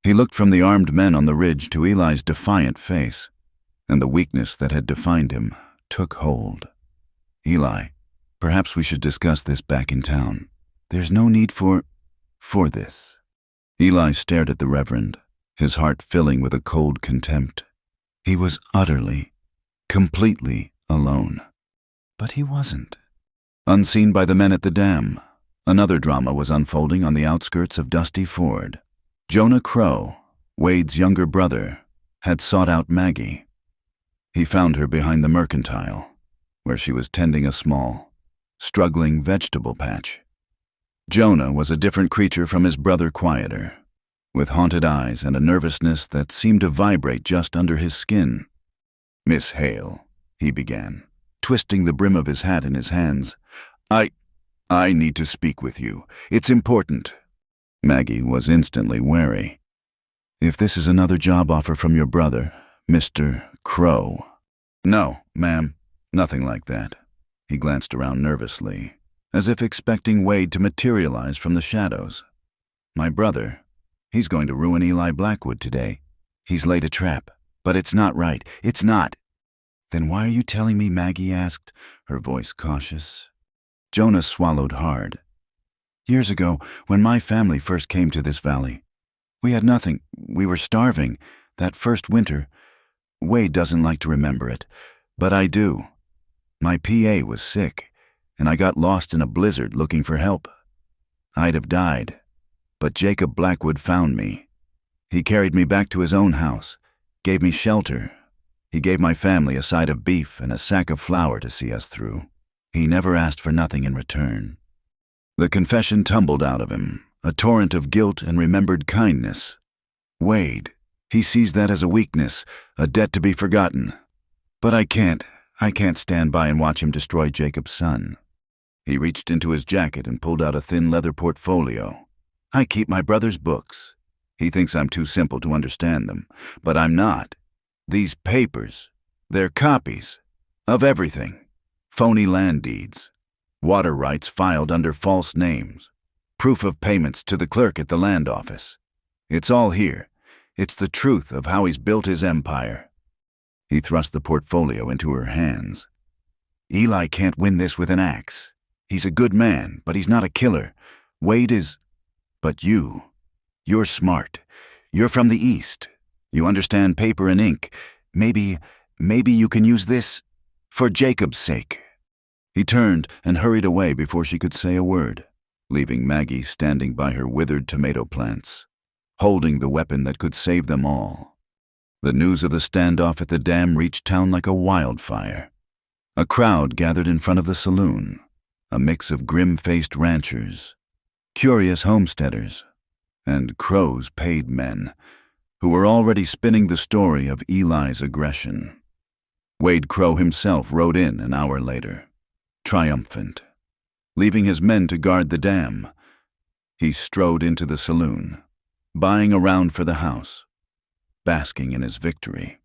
He looked from the armed men on the ridge to Eli's defiant face, and the weakness that had defined him took hold. "Eli, perhaps we should discuss this back in town. There's no need for this." Eli stared at the Reverend, his heart filling with a cold contempt. He was utterly, completely alone. But he wasn't. Unseen by the men at the dam, another drama was unfolding on the outskirts of Dusty Ford. Jonah Crow, Wade's younger brother, had sought out Maggie. He found her behind the mercantile, where she was tending a small, struggling vegetable patch. Jonah was a different creature from his brother Quieter, with haunted eyes and a nervousness that seemed to vibrate just under his skin. "Miss Hale," he began, twisting the brim of his hat in his hands. I need to speak with you. It's important." Maggie was instantly wary. "If this is another job offer from your brother, Mr. Crow." "No, ma'am, nothing like that." He glanced around nervously, as if expecting Wade to materialize from the shadows. "My brother, he's going to ruin Eli Blackwood today. He's laid a trap, but it's not right. It's not." "Then why are you telling me?" Maggie asked, her voice cautious. Jonah swallowed hard. "Years ago, when my family first came to this valley, we had nothing. We were starving. That first winter, Wade doesn't like to remember it, but I do. My PA was sick, and I got lost in a blizzard looking for help. I'd have died, but Jacob Blackwood found me. He carried me back to his own house, gave me shelter. He gave my family a side of beef and a sack of flour to see us through. He never asked for nothing in return." The confession tumbled out of him, a torrent of guilt and remembered kindness. "Wade, he sees that as a weakness, a debt to be forgotten. But I can't stand by and watch him destroy Jacob's son. He reached into his jacket and pulled out a thin leather portfolio. "I keep my brother's books. He thinks I'm too simple to understand them, but I'm not. These papers, they're copies of everything. Phony land deeds, water rights filed under false names, proof of payments to the clerk at the land office. It's all here. It's the truth of how he's built his empire." He thrust the portfolio into her hands. "Eli can't win this with an axe. He's a good man, but he's not a killer. Wade is... But you're smart. You're from the East. You understand paper and ink. Maybe you can use this for Jacob's sake." He turned and hurried away before she could say a word, leaving Maggie standing by her withered tomato plants, holding the weapon that could save them all. The news of the standoff at the dam reached town like a wildfire. A crowd gathered in front of the saloon, a mix of grim-faced ranchers, curious homesteaders, and Crow's paid men, who were already spinning the story of Eli's aggression. Wade Crow himself rode in an hour later, triumphant. Leaving his men to guard the dam, he strode into the saloon, buying a round for the house, basking in his victory.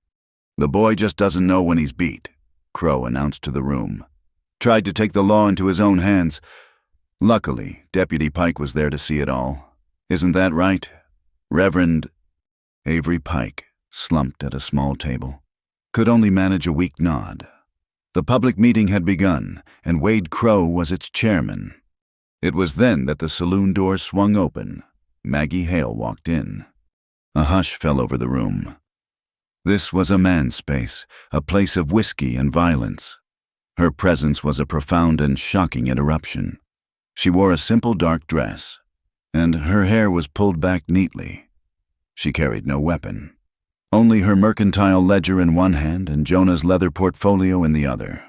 "The boy just doesn't know when he's beat," Crow announced to the room. "Tried to take the law into his own hands. Luckily, Deputy Pike was there to see it all. Isn't that right, Reverend?" Avery Pike, slumped at a small table, could only manage a weak nod. The public meeting had begun, and Wade Crow was its chairman. It was then that the saloon door swung open. Maggie Hale walked in. A hush fell over the room. This was a man's space, a place of whiskey and violence. Her presence was a profound and shocking interruption. She wore a simple dark dress, and her hair was pulled back neatly. She carried no weapon, only her mercantile ledger in one hand and Jonah's leather portfolio in the other.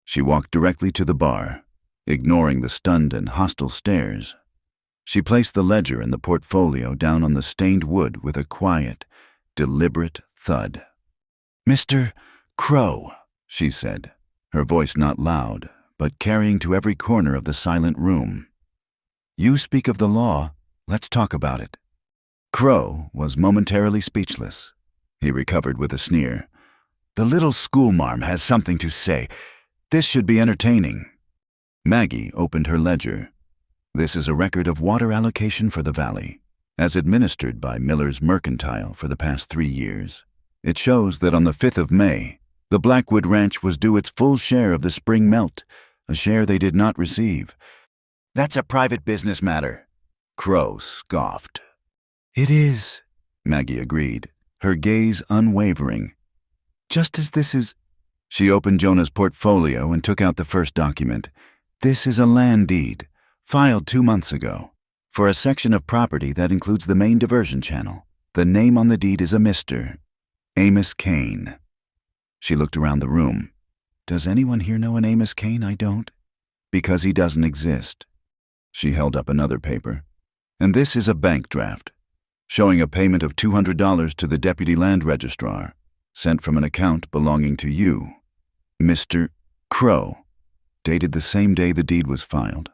She walked directly to the bar, ignoring the stunned and hostile stares. She placed the ledger and the portfolio down on the stained wood with a quiet, deliberate thud. "Mr. Crow," she said, her voice not loud, but carrying to every corner of the silent room. "You speak of the law. Let's talk about it." Crow was momentarily speechless. He recovered with a sneer. "The little schoolmarm has something to say. This should be entertaining." Maggie opened her ledger. "This is a record of water allocation for the valley, as administered by Miller's Mercantile for the past 3 years. It shows that on the 5th of May, the Blackwood Ranch was due its full share of the spring melt, a share they did not receive." "That's a private business matter," Crow scoffed. "It is," Maggie agreed, her gaze unwavering. "Just as this is..." She opened Jonah's portfolio and took out the first document. "This is a land deed, filed 2 months ago, for a section of property that includes the main diversion channel. The name on the deed is a Mr. Amos Kane." She looked around the room. "Does anyone here know an Amos Kane? I don't." "Because he doesn't exist." She held up another paper. "And this is a bank draft, showing a payment of $200 to the Deputy Land Registrar, sent from an account belonging to you, Mr. Crow, dated the same day the deed was filed."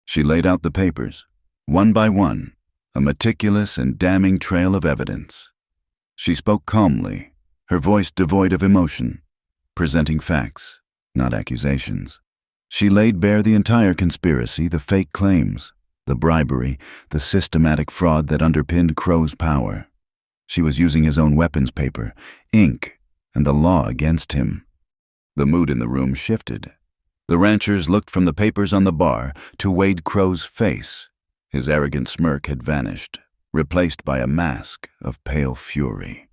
She laid out the papers, one by one, a meticulous and damning trail of evidence. She spoke calmly, her voice devoid of emotion, presenting facts, not accusations. She laid bare the entire conspiracy, the fake claims, the bribery, the systematic fraud that underpinned Crow's power. She was using his own weapons paper, ink, and the law against him. The mood in the room shifted. The ranchers looked from the papers on the bar to Wade Crow's face. His arrogant smirk had vanished, replaced by a mask of pale fury.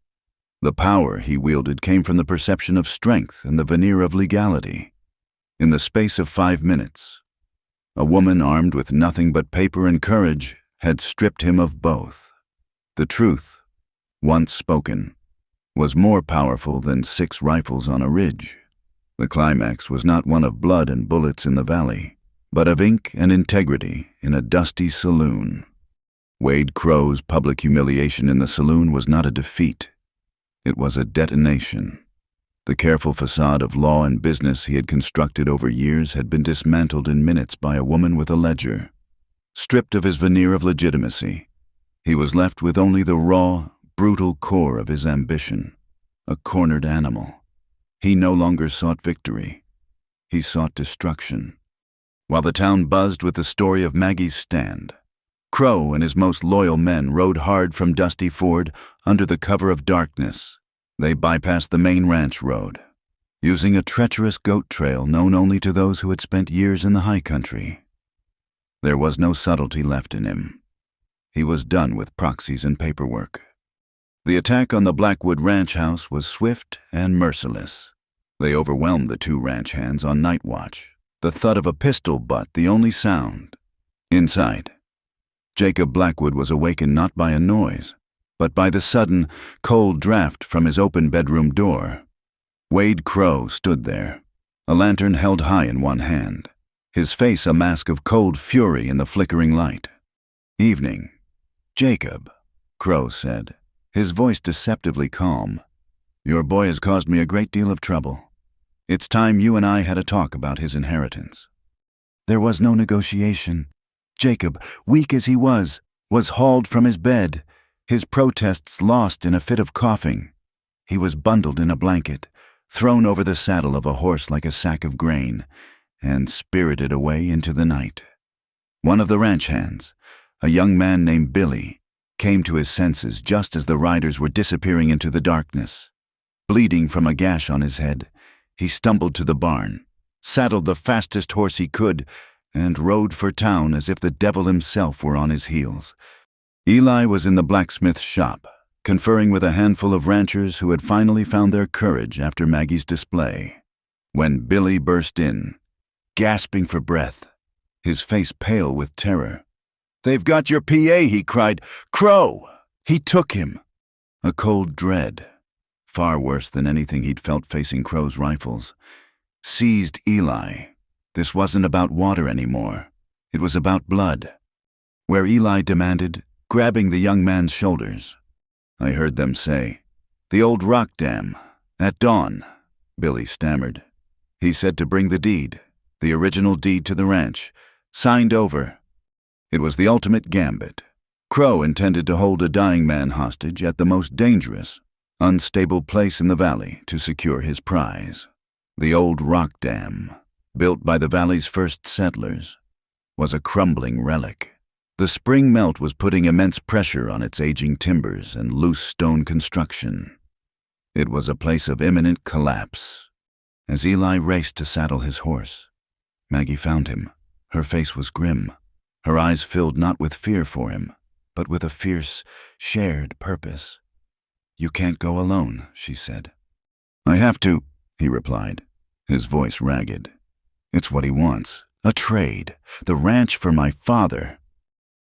The power he wielded came from the perception of strength and the veneer of legality. In the space of 5 minutes, a woman armed with nothing but paper and courage had stripped him of both. The truth, once spoken, was more powerful than 6 rifles on a ridge. The climax was not one of blood and bullets in the valley, but of ink and integrity in a dusty saloon. Wade Crow's public humiliation in the saloon was not a defeat. It was a detonation. The careful facade of law and business he had constructed over years had been dismantled in minutes by a woman with a ledger. Stripped of his veneer of legitimacy, he was left with only the raw, brutal core of his ambition, a cornered animal. He no longer sought victory. He sought destruction. While the town buzzed with the story of Maggie's stand, Crow and his most loyal men rode hard from Dusty Ford under the cover of darkness. They bypassed the main ranch road, using a treacherous goat trail known only to those who had spent years in the high country. There was no subtlety left in him. He was done with proxies and paperwork. The attack on the Blackwood ranch house was swift and merciless. They overwhelmed the two ranch hands on night watch, the thud of a pistol butt the only sound. Inside, Jacob Blackwood was awakened not by a noise, but by the sudden, cold draft from his open bedroom door. Wade Crow stood there, a lantern held high in one hand, his face a mask of cold fury in the flickering light. "Evening, Jacob," Crow said, his voice deceptively calm. "Your boy has caused me a great deal of trouble. It's time you and I had a talk about his inheritance." There was no negotiation. Jacob, weak as he was hauled from his bed, his protests lost in a fit of coughing. He was bundled in a blanket, thrown over the saddle of a horse like a sack of grain, and spirited away into the night. One of the ranch hands, a young man named Billy, came to his senses just as the riders were disappearing into the darkness. Bleeding from a gash on his head, he stumbled to the barn, saddled the fastest horse he could, and rode for town as if the devil himself were on his heels. Eli was in the blacksmith's shop, conferring with a handful of ranchers who had finally found their courage after Maggie's display, when Billy burst in, gasping for breath, his face pale with terror. "They've got your PA," he cried. "Crow! He took him!" A cold dread, far worse than anything he'd felt facing Crow's rifles, seized Eli. This wasn't about water anymore. It was about blood. Where Eli demanded, grabbing the young man's shoulders. "I heard them say, 'The old rock dam, at dawn,'" Billy stammered. "He said to bring the deed, the original deed to the ranch, signed over." It was the ultimate gambit. Crow intended to hold a dying man hostage at the most dangerous, unstable place in the valley to secure his prize. The old rock dam, built by the valley's first settlers, was a crumbling relic. The spring melt was putting immense pressure on its aging timbers and loose stone construction. It was a place of imminent collapse. As Eli raced to saddle his horse, Maggie found him. Her face was grim, her eyes filled not with fear for him, but with a fierce, shared purpose. "You can't go alone," she said. "I have to," he replied, his voice ragged. "It's what he wants. A trade. The ranch for my father."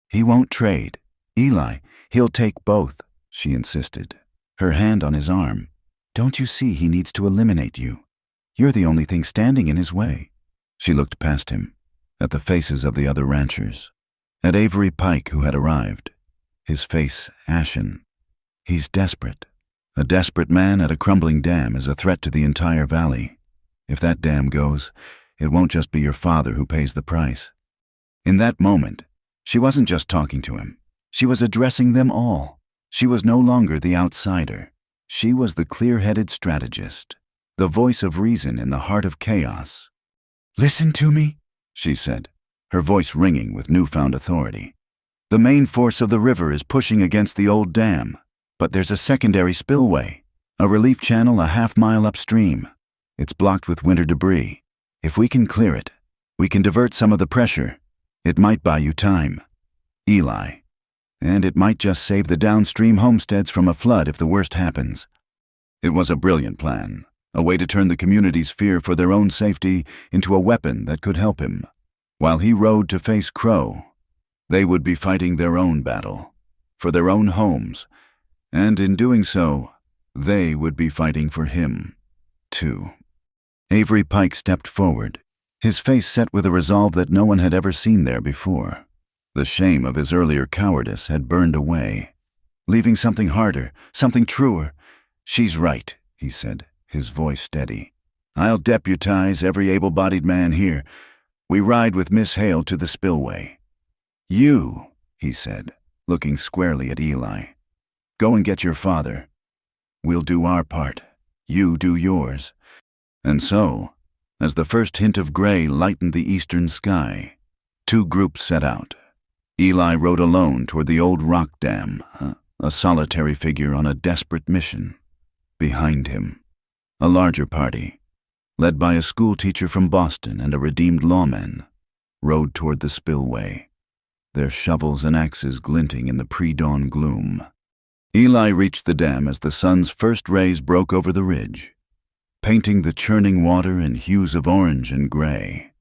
"He won't trade. Eli, he'll take both," she insisted, her hand on his arm. "Don't you see he needs to eliminate you? You're the only thing standing in his way." She looked past him, at the faces of the other ranchers, at Avery Pike who had arrived, his face ashen. "He's desperate. A desperate man at a crumbling dam is a threat to the entire valley. If that dam goes, it won't just be your father who pays the price." In that moment, she wasn't just talking to him. She was addressing them all. She was no longer the outsider. She was the clear-headed strategist, the voice of reason in the heart of chaos. "Listen to me," she said, her voice ringing with newfound authority. "The main force of the river is pushing against the old dam, but there's a secondary spillway, a relief channel a half-mile upstream. It's blocked with winter debris. If we can clear it, we can divert some of the pressure. It might buy you time, Eli, and it might just save the downstream homesteads from a flood if the worst happens." It was a brilliant plan, a way to turn the community's fear for their own safety into a weapon that could help him. While he rode to face Crow, they would be fighting their own battle, for their own homes, and in doing so, they would be fighting for him, too. Avery Pike stepped forward, his face set with a resolve that no one had ever seen there before. The shame of his earlier cowardice had burned away, leaving something harder, something truer. "She's right," he said, his voice steady. "I'll deputize every able-bodied man here. We ride with Miss Hale to the spillway." "You," he said, looking squarely at Eli, "go and get your father. We'll do our part. You do yours." And so, as the first hint of gray lightened the eastern sky, two groups set out. Eli rode alone toward the old rock dam, a solitary figure on a desperate mission. Behind him, a larger party, led by a schoolteacher from Boston and a redeemed lawman, rode toward the spillway, their shovels and axes glinting in the pre-dawn gloom. Eli reached the dam as the sun's first rays broke over the ridge, painting the churning water in hues of orange and gray.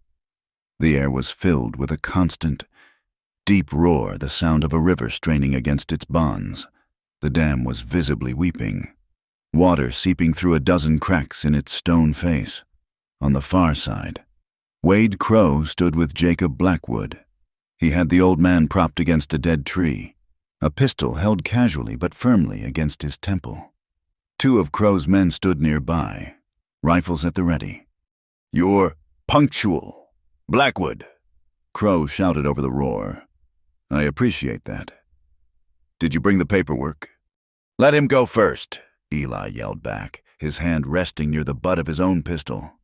The air was filled with a constant, deep roar, the sound of a river straining against its bonds. The dam was visibly weeping, water seeping through a dozen cracks in its stone face. On the far side, Wade Crow stood with Jacob Blackwood. He had the old man propped against a dead tree, a pistol held casually but firmly against his temple. Two of Crow's men stood nearby, rifles at the ready. "You're punctual, Blackwood," Crow shouted over the roar. "I appreciate that. Did you bring the paperwork?" "Let him go first," Eli yelled back, his hand resting near the butt of his own pistol.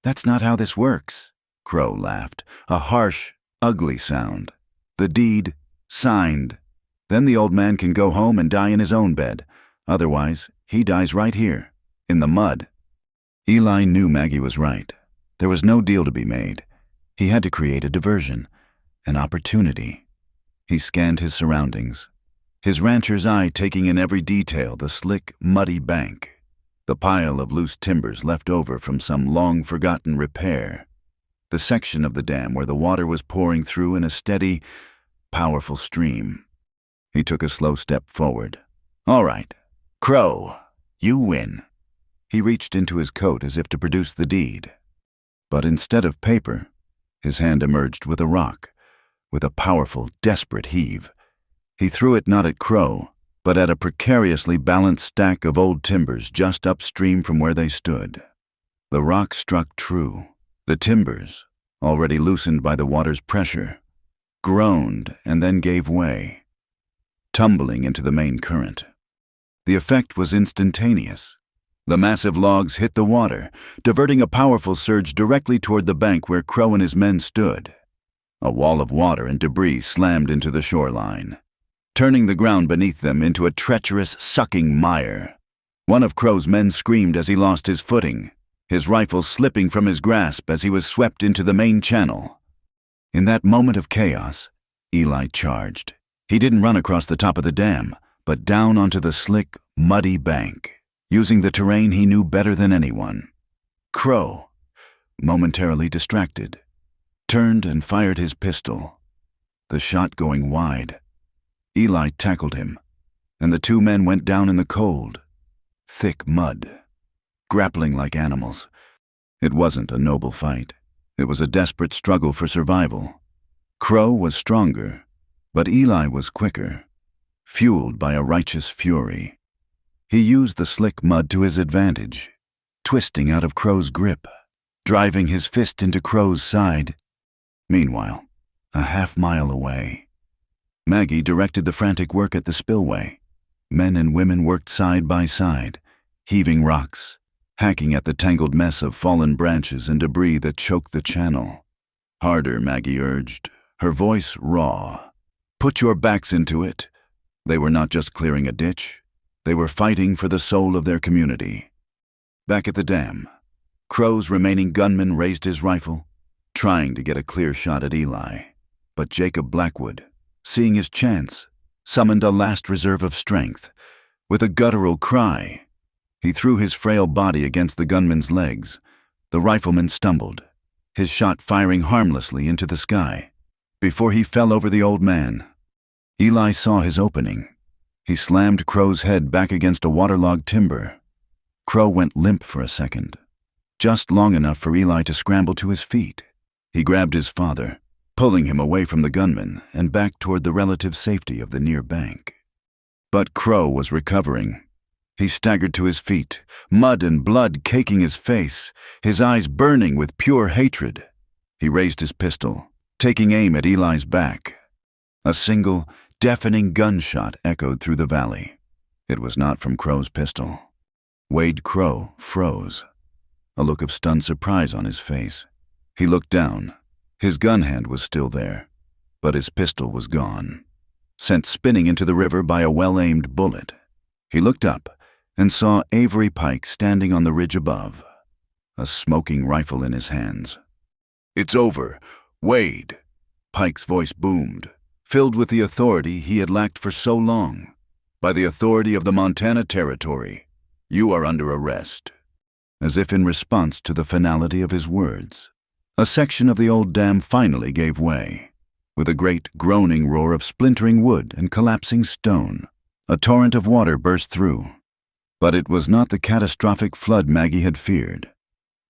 "That's not how this works," Crow laughed, a harsh, ugly sound. "The deed, signed. Then the old man can go home and die in his own bed. Otherwise, he dies right here, in the mud." Eli knew Maggie was right. There was no deal to be made. He had to create a diversion, an opportunity. He scanned his surroundings, his rancher's eye taking in every detail: the slick, muddy bank, the pile of loose timbers left over from some long-forgotten repair, the section of the dam where the water was pouring through in a steady, powerful stream. He took a slow step forward. "All right, Crow, you win." He reached into his coat as if to produce the deed. But instead of paper, his hand emerged with a rock, with a powerful, desperate heave. He threw it not at Crow, but at a precariously balanced stack of old timbers just upstream from where they stood. The rock struck true. The timbers, already loosened by the water's pressure, groaned and then gave way, tumbling into the main current. The effect was instantaneous. The massive logs hit the water, diverting a powerful surge directly toward the bank where Crow and his men stood. A wall of water and debris slammed into the shoreline, turning the ground beneath them into a treacherous, sucking mire. One of Crow's men screamed as he lost his footing, his rifle slipping from his grasp as he was swept into the main channel. In that moment of chaos, Eli charged. He didn't run across the top of the dam, but down onto the slick, muddy bank, using the terrain he knew better than anyone. Crow, momentarily distracted, turned and fired his pistol, the shot going wide. Eli tackled him, and the two men went down in the cold, thick mud, grappling like animals. It wasn't a noble fight. It was a desperate struggle for survival. Crow was stronger, but Eli was quicker, fueled by a righteous fury. He used the slick mud to his advantage, twisting out of Crow's grip, driving his fist into Crow's side. Meanwhile, a half-mile away, Maggie directed the frantic work at the spillway. Men and women worked side by side, heaving rocks, hacking at the tangled mess of fallen branches and debris that choked the channel. "Harder," Maggie urged, her voice raw. "Put your backs into it." They were not just clearing a ditch. They were fighting for the soul of their community. Back at the dam, Crow's remaining gunman raised his rifle, trying to get a clear shot at Eli. But Jacob Blackwood, seeing his chance, summoned a last reserve of strength. With a guttural cry, he threw his frail body against the gunman's legs. The rifleman stumbled, his shot firing harmlessly into the sky. Before he fell over the old man, Eli saw his opening. He slammed Crow's head back against a waterlogged timber. Crow went limp for a second, just long enough for Eli to scramble to his feet. He grabbed his father, pulling him away from the gunman and back toward the relative safety of the near bank. But Crow was recovering. He staggered to his feet, mud and blood caking his face, his eyes burning with pure hatred. He raised his pistol, taking aim at Eli's back. A single, deafening gunshot echoed through the valley. It was not from Crow's pistol. Wade Crow froze, a look of stunned surprise on his face. He looked down. His gun hand was still there, but his pistol was gone, sent spinning into the river by a well-aimed bullet. He looked up and saw Avery Pike standing on the ridge above, a smoking rifle in his hands. "It's over, Wade," Pike's voice boomed, filled with the authority he had lacked for so long. "By the authority of the Montana Territory, you are under arrest." As if in response to the finality of his words, a section of the old dam finally gave way. With a great groaning roar of splintering wood and collapsing stone, a torrent of water burst through. But it was not the catastrophic flood Maggie had feared.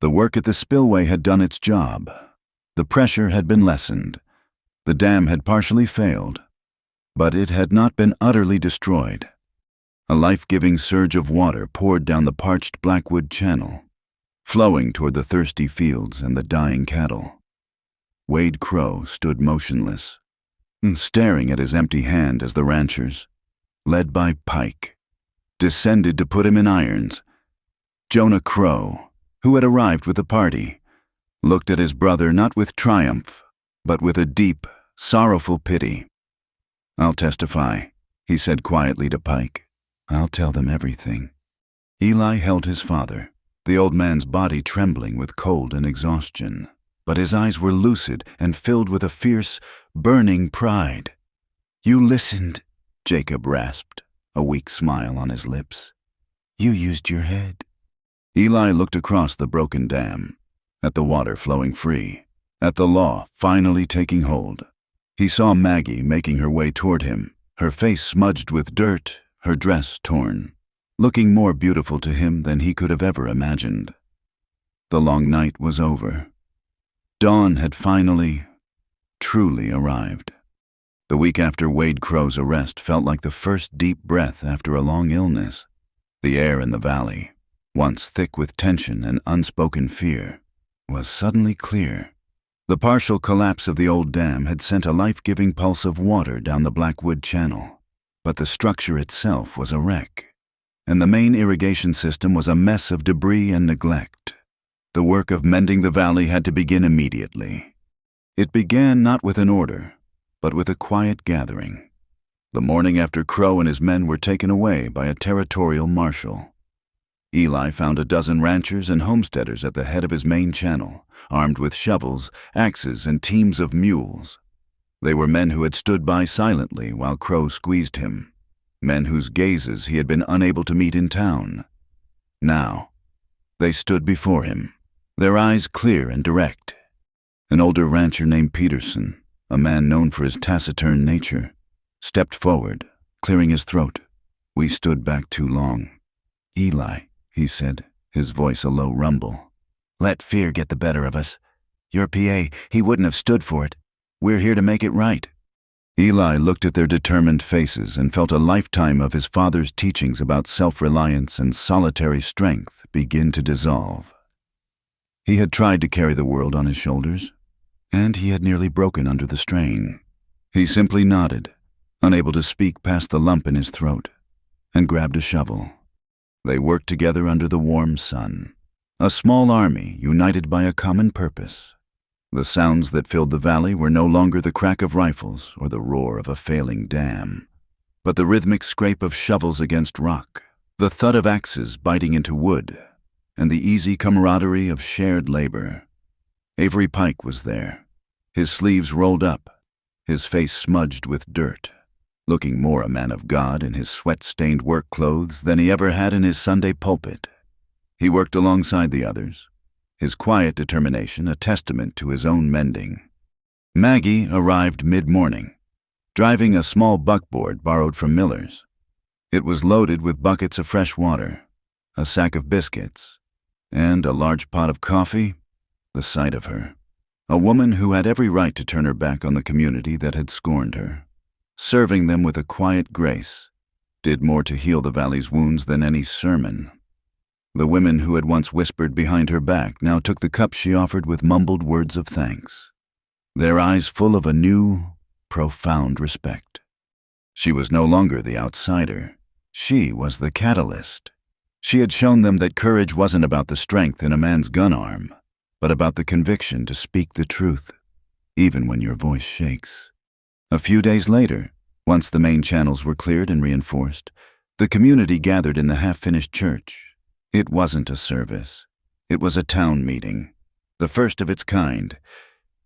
The work at the spillway had done its job. The pressure had been lessened. The dam had partially failed, but it had not been utterly destroyed. A life-giving surge of water poured down the parched Blackwood Channel, flowing toward the thirsty fields and the dying cattle. Wade Crow stood motionless, staring at his empty hand as the ranchers, led by Pike, descended to put him in irons. Jonah Crow, who had arrived with the party, looked at his brother not with triumph, but with a deep, sorrowful pity. "I'll testify," he said quietly to Pike. "I'll tell them everything." Eli held his father, the old man's body trembling with cold and exhaustion, but his eyes were lucid and filled with a fierce, burning pride. "You listened," Jacob rasped, a weak smile on his lips. "You used your head." Eli looked across the broken dam, at the water flowing free, at the law finally taking hold. He saw Maggie making her way toward him, her face smudged with dirt, her dress torn, looking more beautiful to him than he could have ever imagined. The long night was over. Dawn had finally, truly arrived. The week after Wade Crow's arrest felt like the first deep breath after a long illness. The air in the valley, once thick with tension and unspoken fear, was suddenly clear. The partial collapse of the old dam had sent a life-giving pulse of water down the Blackwood Channel, but the structure itself was a wreck, and the main irrigation system was a mess of debris and neglect. The work of mending the valley had to begin immediately. It began not with an order, but with a quiet gathering. The morning after Crow and his men were taken away by a territorial marshal, Eli found a dozen ranchers and homesteaders at the head of his main channel, armed with shovels, axes, and teams of mules. They were men who had stood by silently while Crow squeezed him, men whose gazes he had been unable to meet in town. Now, they stood before him, their eyes clear and direct. An older rancher named Peterson, a man known for his taciturn nature, stepped forward, clearing his throat. "We stood back too long." "Eli," he said, his voice a low rumble, "let fear get the better of us. Your PA, he wouldn't have stood for it. We're here to make it right." Eli looked at their determined faces and felt a lifetime of his father's teachings about self-reliance and solitary strength begin to dissolve. He had tried to carry the world on his shoulders, and he had nearly broken under the strain. He simply nodded, unable to speak past the lump in his throat, and grabbed a shovel. They worked together under the warm sun, a small army united by a common purpose. The sounds that filled the valley were no longer the crack of rifles or the roar of a failing dam, but the rhythmic scrape of shovels against rock, the thud of axes biting into wood, and the easy camaraderie of shared labor. Avery Pike was there, his sleeves rolled up, his face smudged with dirt, looking more a man of God in his sweat-stained work clothes than he ever had in his Sunday pulpit. He worked alongside the others, his quiet determination a testament to his own mending. Maggie arrived mid-morning, driving a small buckboard borrowed from Miller's. It was loaded with buckets of fresh water, a sack of biscuits, and a large pot of coffee. The sight of her, a woman who had every right to turn her back on the community that had scorned her, serving them with a quiet grace, did more to heal the valley's wounds than any sermon. The women who had once whispered behind her back now took the cup she offered with mumbled words of thanks, their eyes full of a new, profound respect. She was no longer the outsider. She was the catalyst. She had shown them that courage wasn't about the strength in a man's gun arm, but about the conviction to speak the truth, even when your voice shakes. A few days later, once the main channels were cleared and reinforced, the community gathered in the half-finished church. It wasn't a service. It was a town meeting, the first of its kind.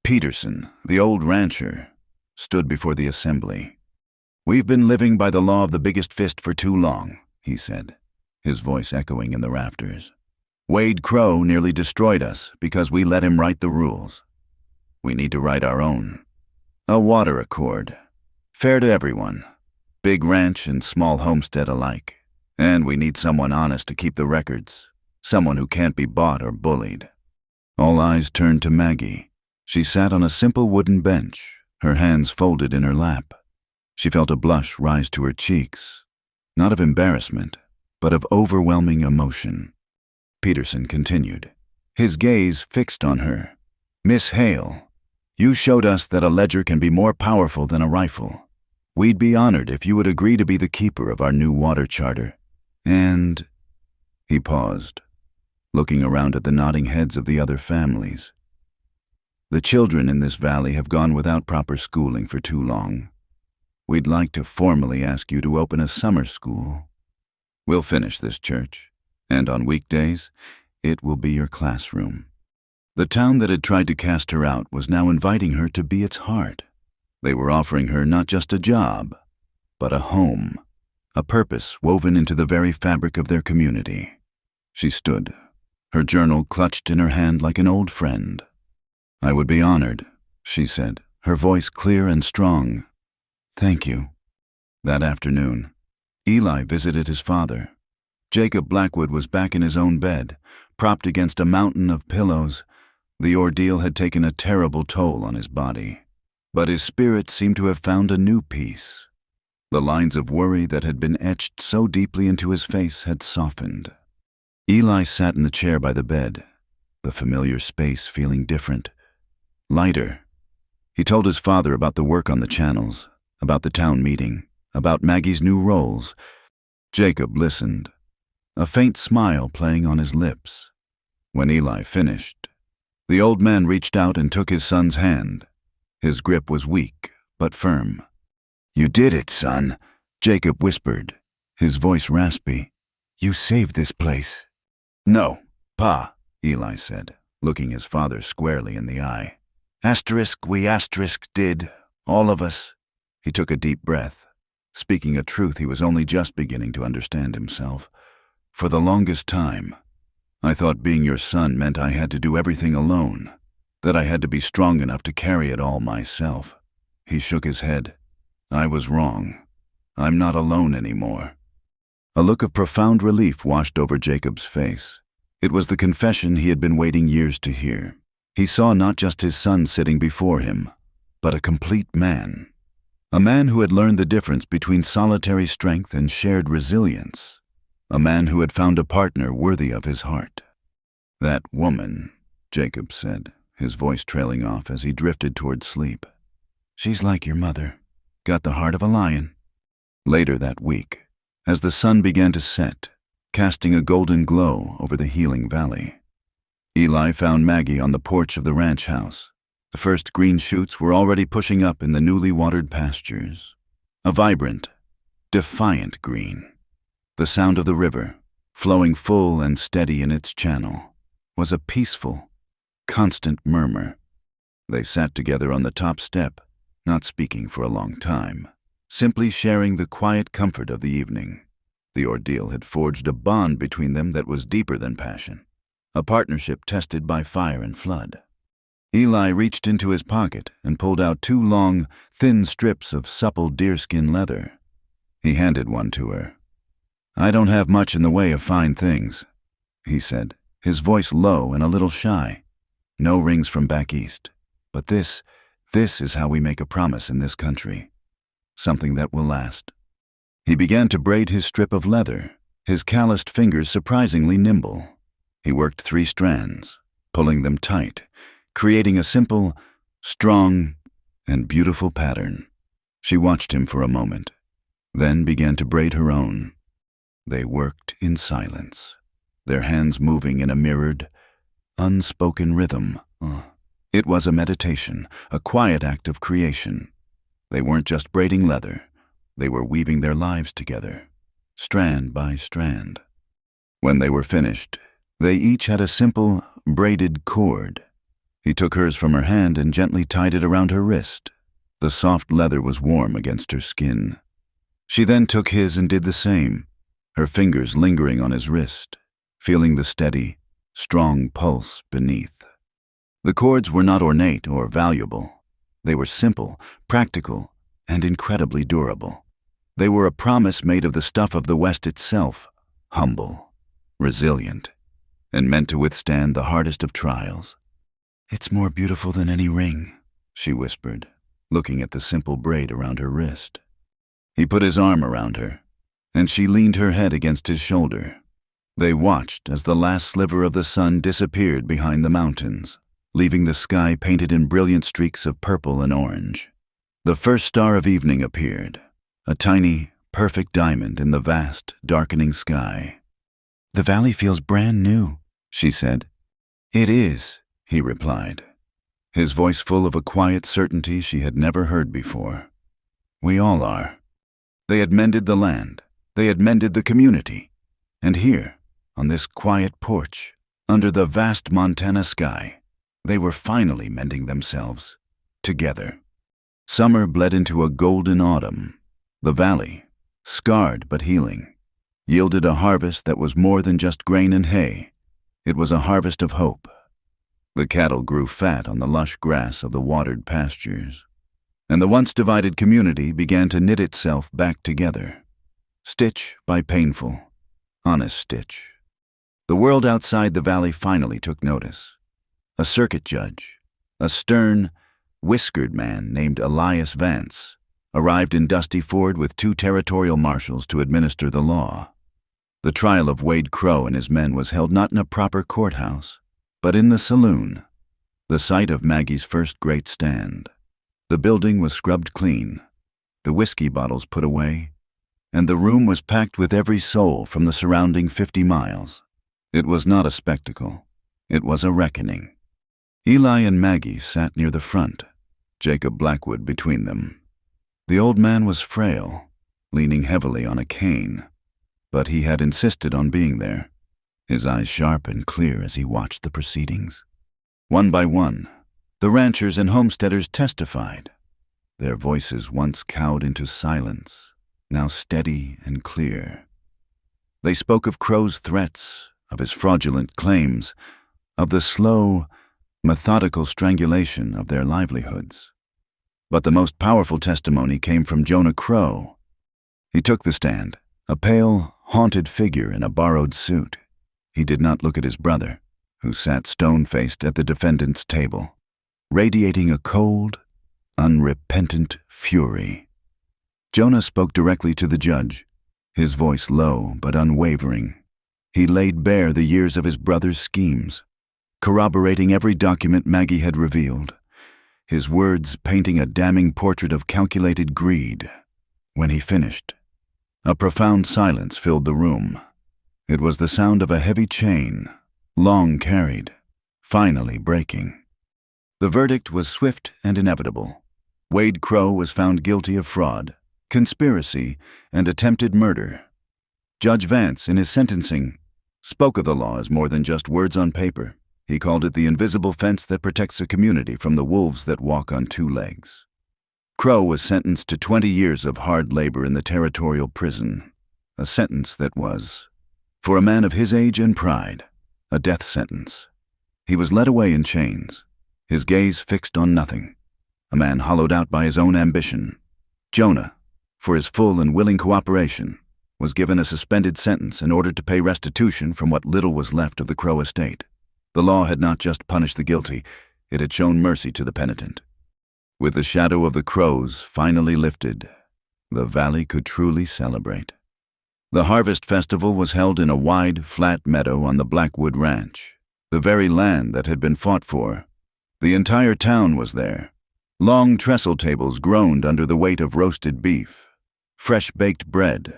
Peterson, the old rancher, stood before the assembly. "We've been living by the law of the biggest fist for too long," he said, his voice echoing in the rafters. "Wade Crow nearly destroyed us because we let him write the rules. We need to write our own. A water accord, fair to everyone, big ranch and small homestead alike. And we need someone honest to keep the records, someone who can't be bought or bullied." All eyes turned to Maggie. She sat on a simple wooden bench, her hands folded in her lap. She felt a blush rise to her cheeks, not of embarrassment, but of overwhelming emotion. Peterson continued, his gaze fixed on her. "Miss Hale, you showed us that a ledger can be more powerful than a rifle. We'd be honored if you would agree to be the keeper of our new water charter. And—" He paused, looking around at the nodding heads of the other families. "The children in this valley have gone without proper schooling for too long. We'd like to formally ask you to open a summer school. We'll finish this church, and on weekdays, it will be your classroom." The town that had tried to cast her out was now inviting her to be its heart. They were offering her not just a job, but a home, a purpose woven into the very fabric of their community. She stood, her journal clutched in her hand like an old friend. "I would be honored," she said, her voice clear and strong. "Thank you." That afternoon, Eli visited his father. Jacob Blackwood was back in his own bed, propped against a mountain of pillows. The ordeal had taken a terrible toll on his body, but his spirit seemed to have found a new peace. The lines of worry that had been etched so deeply into his face had softened. Eli sat in the chair by the bed, the familiar space feeling different, lighter. He told his father about the work on the channels, about the town meeting, about Maggie's new roles. Jacob listened, a faint smile playing on his lips. When Eli finished, the old man reached out and took his son's hand. His grip was weak, but firm. "You did it, son," Jacob whispered, his voice raspy. "You saved this place." "No, Pa," Eli said, looking his father squarely in the eye. We did, all of us." He took a deep breath, speaking a truth he was only just beginning to understand himself. "For the longest time, I thought being your son meant I had to do everything alone, that I had to be strong enough to carry it all myself." He shook his head. "I was wrong. I'm not alone anymore." A look of profound relief washed over Jacob's face. It was the confession he had been waiting years to hear. He saw not just his son sitting before him, but a complete man. A man who had learned the difference between solitary strength and shared resilience. A man who had found a partner worthy of his heart. "That woman," Jacob said, his voice trailing off as he drifted toward sleep. "She's like your mother. Got the heart of a lion." Later that week, as the sun began to set, casting a golden glow over the healing valley, Eli found Maggie on the porch of the ranch house. The first green shoots were already pushing up in the newly watered pastures. A vibrant, defiant green. The sound of the river, flowing full and steady in its channel, was a peaceful, constant murmur. They sat together on the top step, not speaking for a long time, simply sharing the quiet comfort of the evening. The ordeal had forged a bond between them that was deeper than passion, a partnership tested by fire and flood. Eli reached into his pocket and pulled out 2 long, thin strips of supple deerskin leather. He handed one to her. "I don't have much in the way of fine things," he said, his voice low and a little shy. "No rings from back east. But this is how we make a promise in this country. Something that will last." He began to braid his strip of leather, his calloused fingers surprisingly nimble. He worked 3 strands, pulling them tight, creating a simple, strong, and beautiful pattern. She watched him for a moment, then began to braid her own. They worked in silence, their hands moving in a mirrored, unspoken rhythm. It was a meditation, a quiet act of creation. They weren't just braiding leather, they were weaving their lives together, strand by strand. When they were finished, they each had a simple, braided cord. He took hers from her hand and gently tied it around her wrist. The soft leather was warm against her skin. She then took his and did the same, her fingers lingering on his wrist, feeling the steady, strong pulse beneath. The cords were not ornate or valuable. They were simple, practical, and incredibly durable. They were a promise made of the stuff of the West itself, humble, resilient, and meant to withstand the hardest of trials. "It's more beautiful than any ring," she whispered, looking at the simple braid around her wrist. He put his arm around her, and she leaned her head against his shoulder. They watched as the last sliver of the sun disappeared behind the mountains, leaving the sky painted in brilliant streaks of purple and orange. The first star of evening appeared, a tiny, perfect diamond in the vast, darkening sky. "The valley feels brand new," she said. "It is," he replied, his voice full of a quiet certainty she had never heard before. "We all are." They had mended the land, they had mended the community, and here, on this quiet porch, under the vast Montana sky, they were finally mending themselves, together. Summer bled into a golden autumn. The valley, scarred but healing, yielded a harvest that was more than just grain and hay. It was a harvest of hope. The cattle grew fat on the lush grass of the watered pastures, and the once divided community began to knit itself back together, stitch by painful, honest stitch. The world outside the valley finally took notice. A circuit judge, a stern, whiskered man named Elias Vance, arrived in Dusty Ford with 2 territorial marshals to administer the law. The trial of Wade Crow and his men was held not in a proper courthouse, but in the saloon, the site of Maggie's first great stand. The building was scrubbed clean, the whiskey bottles put away, and the room was packed with every soul from the surrounding 50 miles. It was not a spectacle, it was a reckoning. Eli and Maggie sat near the front, Jacob Blackwood between them. The old man was frail, leaning heavily on a cane, but he had insisted on being there, his eyes sharp and clear as he watched the proceedings. One by one, the ranchers and homesteaders testified, their voices once cowed into silence, now steady and clear. They spoke of Crow's threats, of his fraudulent claims, of the slow, methodical strangulation of their livelihoods. But the most powerful testimony came from Jonah Crow. He took the stand, a pale, haunted figure in a borrowed suit. He did not look at his brother, who sat stone-faced at the defendant's table, radiating a cold, unrepentant fury. Jonah spoke directly to the judge, his voice low but unwavering. He laid bare the years of his brother's schemes, corroborating every document Maggie had revealed, his words painting a damning portrait of calculated greed. When he finished, a profound silence filled the room. It was the sound of a heavy chain, long carried, finally breaking. The verdict was swift and inevitable. Wade Crow was found guilty of fraud, conspiracy, and attempted murder. Judge Vance, in his sentencing, spoke of the law as more than just words on paper. He called it the invisible fence that protects a community from the wolves that walk on 2 legs. Crow was sentenced to 20 years of hard labor in the territorial prison, a sentence that was, for a man of his age and pride, a death sentence. He was led away in chains, his gaze fixed on nothing, a man hollowed out by his own ambition. Jonah, for his full and willing cooperation, was given a suspended sentence in order to pay restitution from what little was left of the Crow estate. The law had not just punished the guilty, it had shown mercy to the penitent. With the shadow of the Crows finally lifted, the valley could truly celebrate. The harvest festival was held in a wide, flat meadow on the Blackwood Ranch, the very land that had been fought for. The entire town was there. Long trestle tables groaned under the weight of roasted beef, fresh baked bread,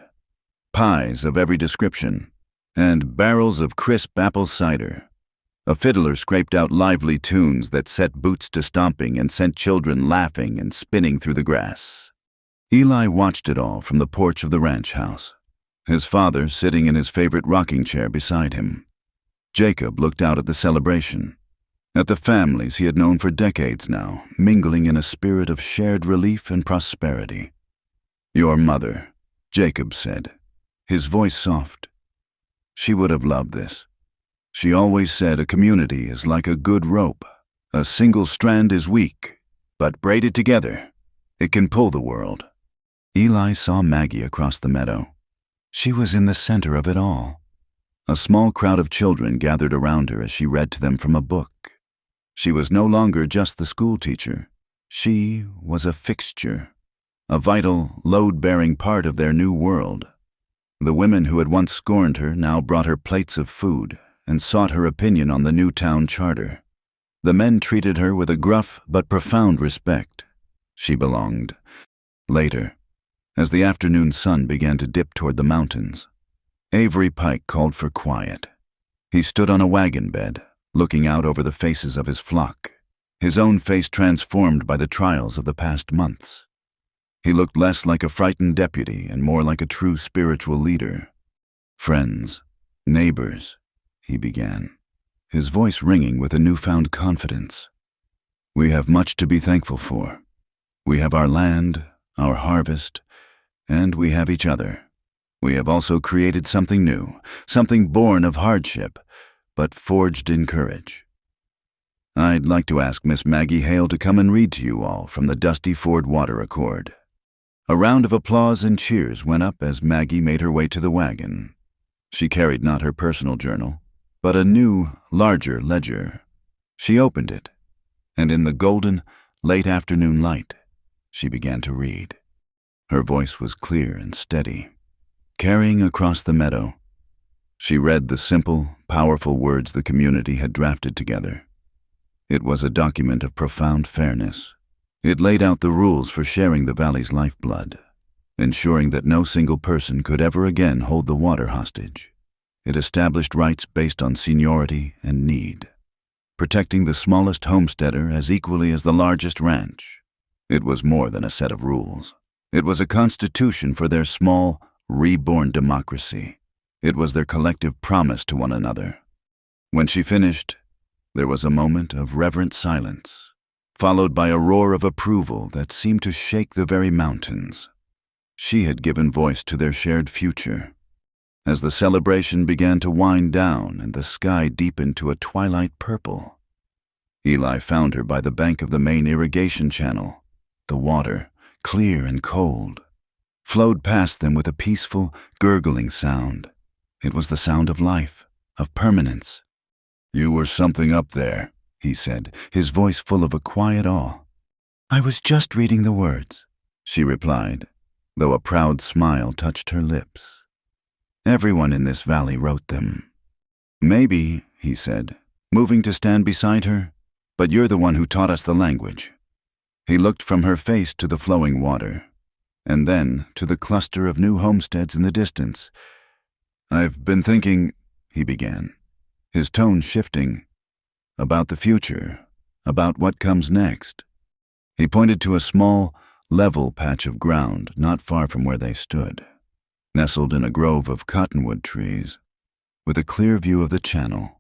pies of every description, and barrels of crisp apple cider. A fiddler scraped out lively tunes that set boots to stomping and sent children laughing and spinning through the grass. Eli watched it all from the porch of the ranch house, his father sitting in his favorite rocking chair beside him. Jacob looked out at the celebration, at the families he had known for decades now, mingling in a spirit of shared relief and prosperity. "Your mother," Jacob said, his voice soft. "She would have loved this. She always said a community is like a good rope. A single strand is weak, but braided together, it can pull the world." Eli saw Maggie across the meadow. She was in the center of it all. A small crowd of children gathered around her as she read to them from a book. She was no longer just the school teacher. She was a fixture, a vital, load-bearing part of their new world. The women who had once scorned her now brought her plates of food and sought her opinion on the new town charter. The men treated her with a gruff but profound respect. She belonged. Later, as the afternoon sun began to dip toward the mountains, Avery Pike called for quiet. He stood on a wagon bed, looking out over the faces of his flock, his own face transformed by the trials of the past months. He looked less like a frightened deputy and more like a true spiritual leader. "Friends, neighbors," he began, his voice ringing with a newfound confidence. "We have much to be thankful for. We have our land, our harvest, and we have each other. We have also created something new, something born of hardship, but forged in courage. I'd like to ask Miss Maggie Hale to come and read to you all from the Dusty Ford Water Accord." A round of applause and cheers went up as Maggie made her way to the wagon. She carried not her personal journal, but a new, larger ledger. She opened it, and in the golden, late afternoon light, she began to read. Her voice was clear and steady. Carrying across the meadow, she read the simple, powerful words the community had drafted together. It was a document of profound fairness. It laid out the rules for sharing the valley's lifeblood, ensuring that no single person could ever again hold the water hostage. It established rights based on seniority and need, protecting the smallest homesteader as equally as the largest ranch. It was more than a set of rules. It was a constitution for their small, reborn democracy. It was their collective promise to one another. When she finished, there was a moment of reverent silence, followed by a roar of approval that seemed to shake the very mountains. She had given voice to their shared future. As the celebration began to wind down and the sky deepened to a twilight purple, Eli found her by the bank of the main irrigation channel. The water, clear and cold, flowed past them with a peaceful, gurgling sound. It was the sound of life, of permanence. "You were something up there," he said, his voice full of a quiet awe. "I was just reading the words," she replied, though a proud smile touched her lips. "Everyone in this valley wrote them." "Maybe," he said, moving to stand beside her, "but you're the one who taught us the language." He looked from her face to the flowing water, and then to the cluster of new homesteads in the distance. "I've been thinking," he began, his tone shifting, "about the future, about what comes next." He pointed to a small, level patch of ground not far from where they stood, nestled in a grove of cottonwood trees, with a clear view of the channel.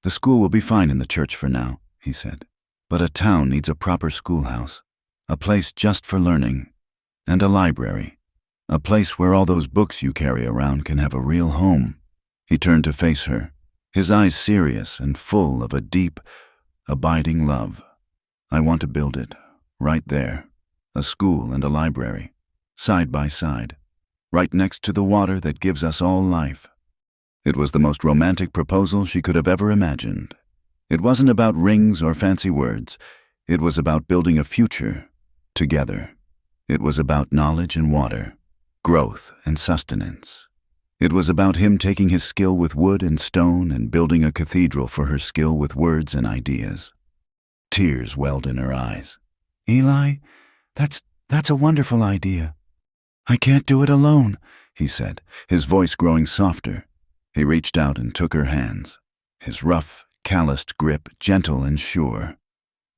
"The school will be fine in the church for now," he said, "but a town needs a proper schoolhouse, a place just for learning, and a library, a place where all those books you carry around can have a real home." He turned to face her, his eyes serious and full of a deep, abiding love. "I want to build it, right there, a school and a library, side by side, right next to the water that gives us all life." It was the most romantic proposal she could have ever imagined. It wasn't about rings or fancy words. It was about building a future together. It was about knowledge and water, growth and sustenance. It was about him taking his skill with wood and stone and building a cathedral for her skill with words and ideas. Tears welled in her eyes. "Eli, that's a wonderful idea. I can't do it alone," he said, his voice growing softer. He reached out and took her hands, his rough, calloused grip gentle and sure.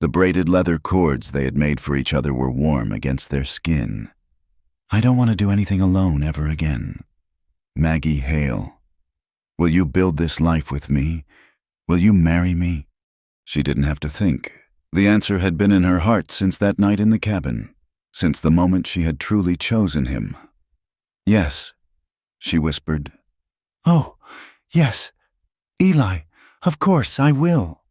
The braided leather cords they had made for each other were warm against their skin. "I don't want to do anything alone ever again. Maggie Hale, will you build this life with me? Will you marry me?" She didn't have to think. The answer had been in her heart since that night in the cabin, since the moment she had truly chosen him. "Yes," she whispered. "Oh, yes, Eli, of course I will."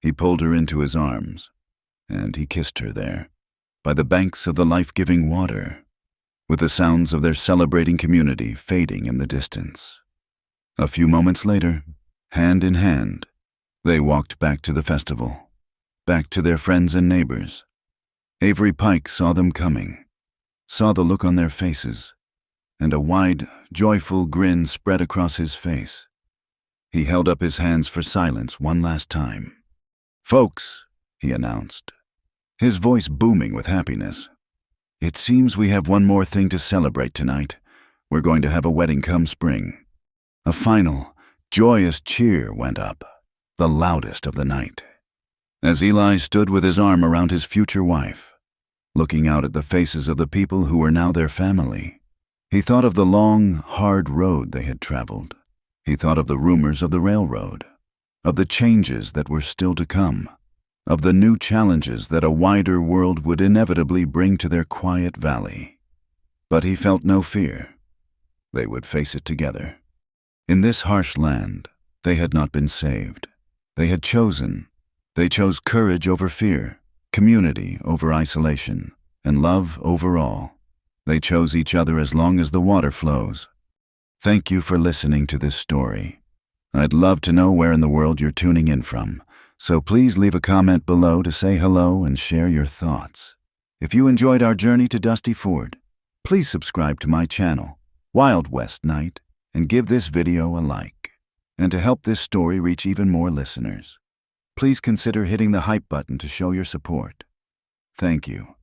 He pulled her into his arms, and he kissed her there, by the banks of the life-giving water, with the sounds of their celebrating community fading in the distance. A few moments later, hand in hand, they walked back to the festival, back to their friends and neighbors. Avery Pike saw them coming, saw the look on their faces, and a wide, joyful grin spread across his face. He held up his hands for silence one last time. "Folks," he announced, his voice booming with happiness, "it seems we have one more thing to celebrate tonight. We're going to have a wedding come spring." A final, joyous cheer went up, the loudest of the night, as Eli stood with his arm around his future wife, looking out at the faces of the people who were now their family. He thought of the long, hard road they had traveled. He thought of the rumors of the railroad, of the changes that were still to come, of the new challenges that a wider world would inevitably bring to their quiet valley. But he felt no fear. They would face it together. In this harsh land, they had not been saved. They had chosen. They chose courage over fear, community over isolation, and love over all. They chose each other as long as the water flows. Thank you for listening to this story. I'd love to know where in the world you're tuning in from, so please leave a comment below to say hello and share your thoughts. If you enjoyed our journey to Dusty Ford, please subscribe to my channel, Wild West Night, and give this video a like. And to help this story reach even more listeners, please consider hitting the hype button to show your support. Thank you.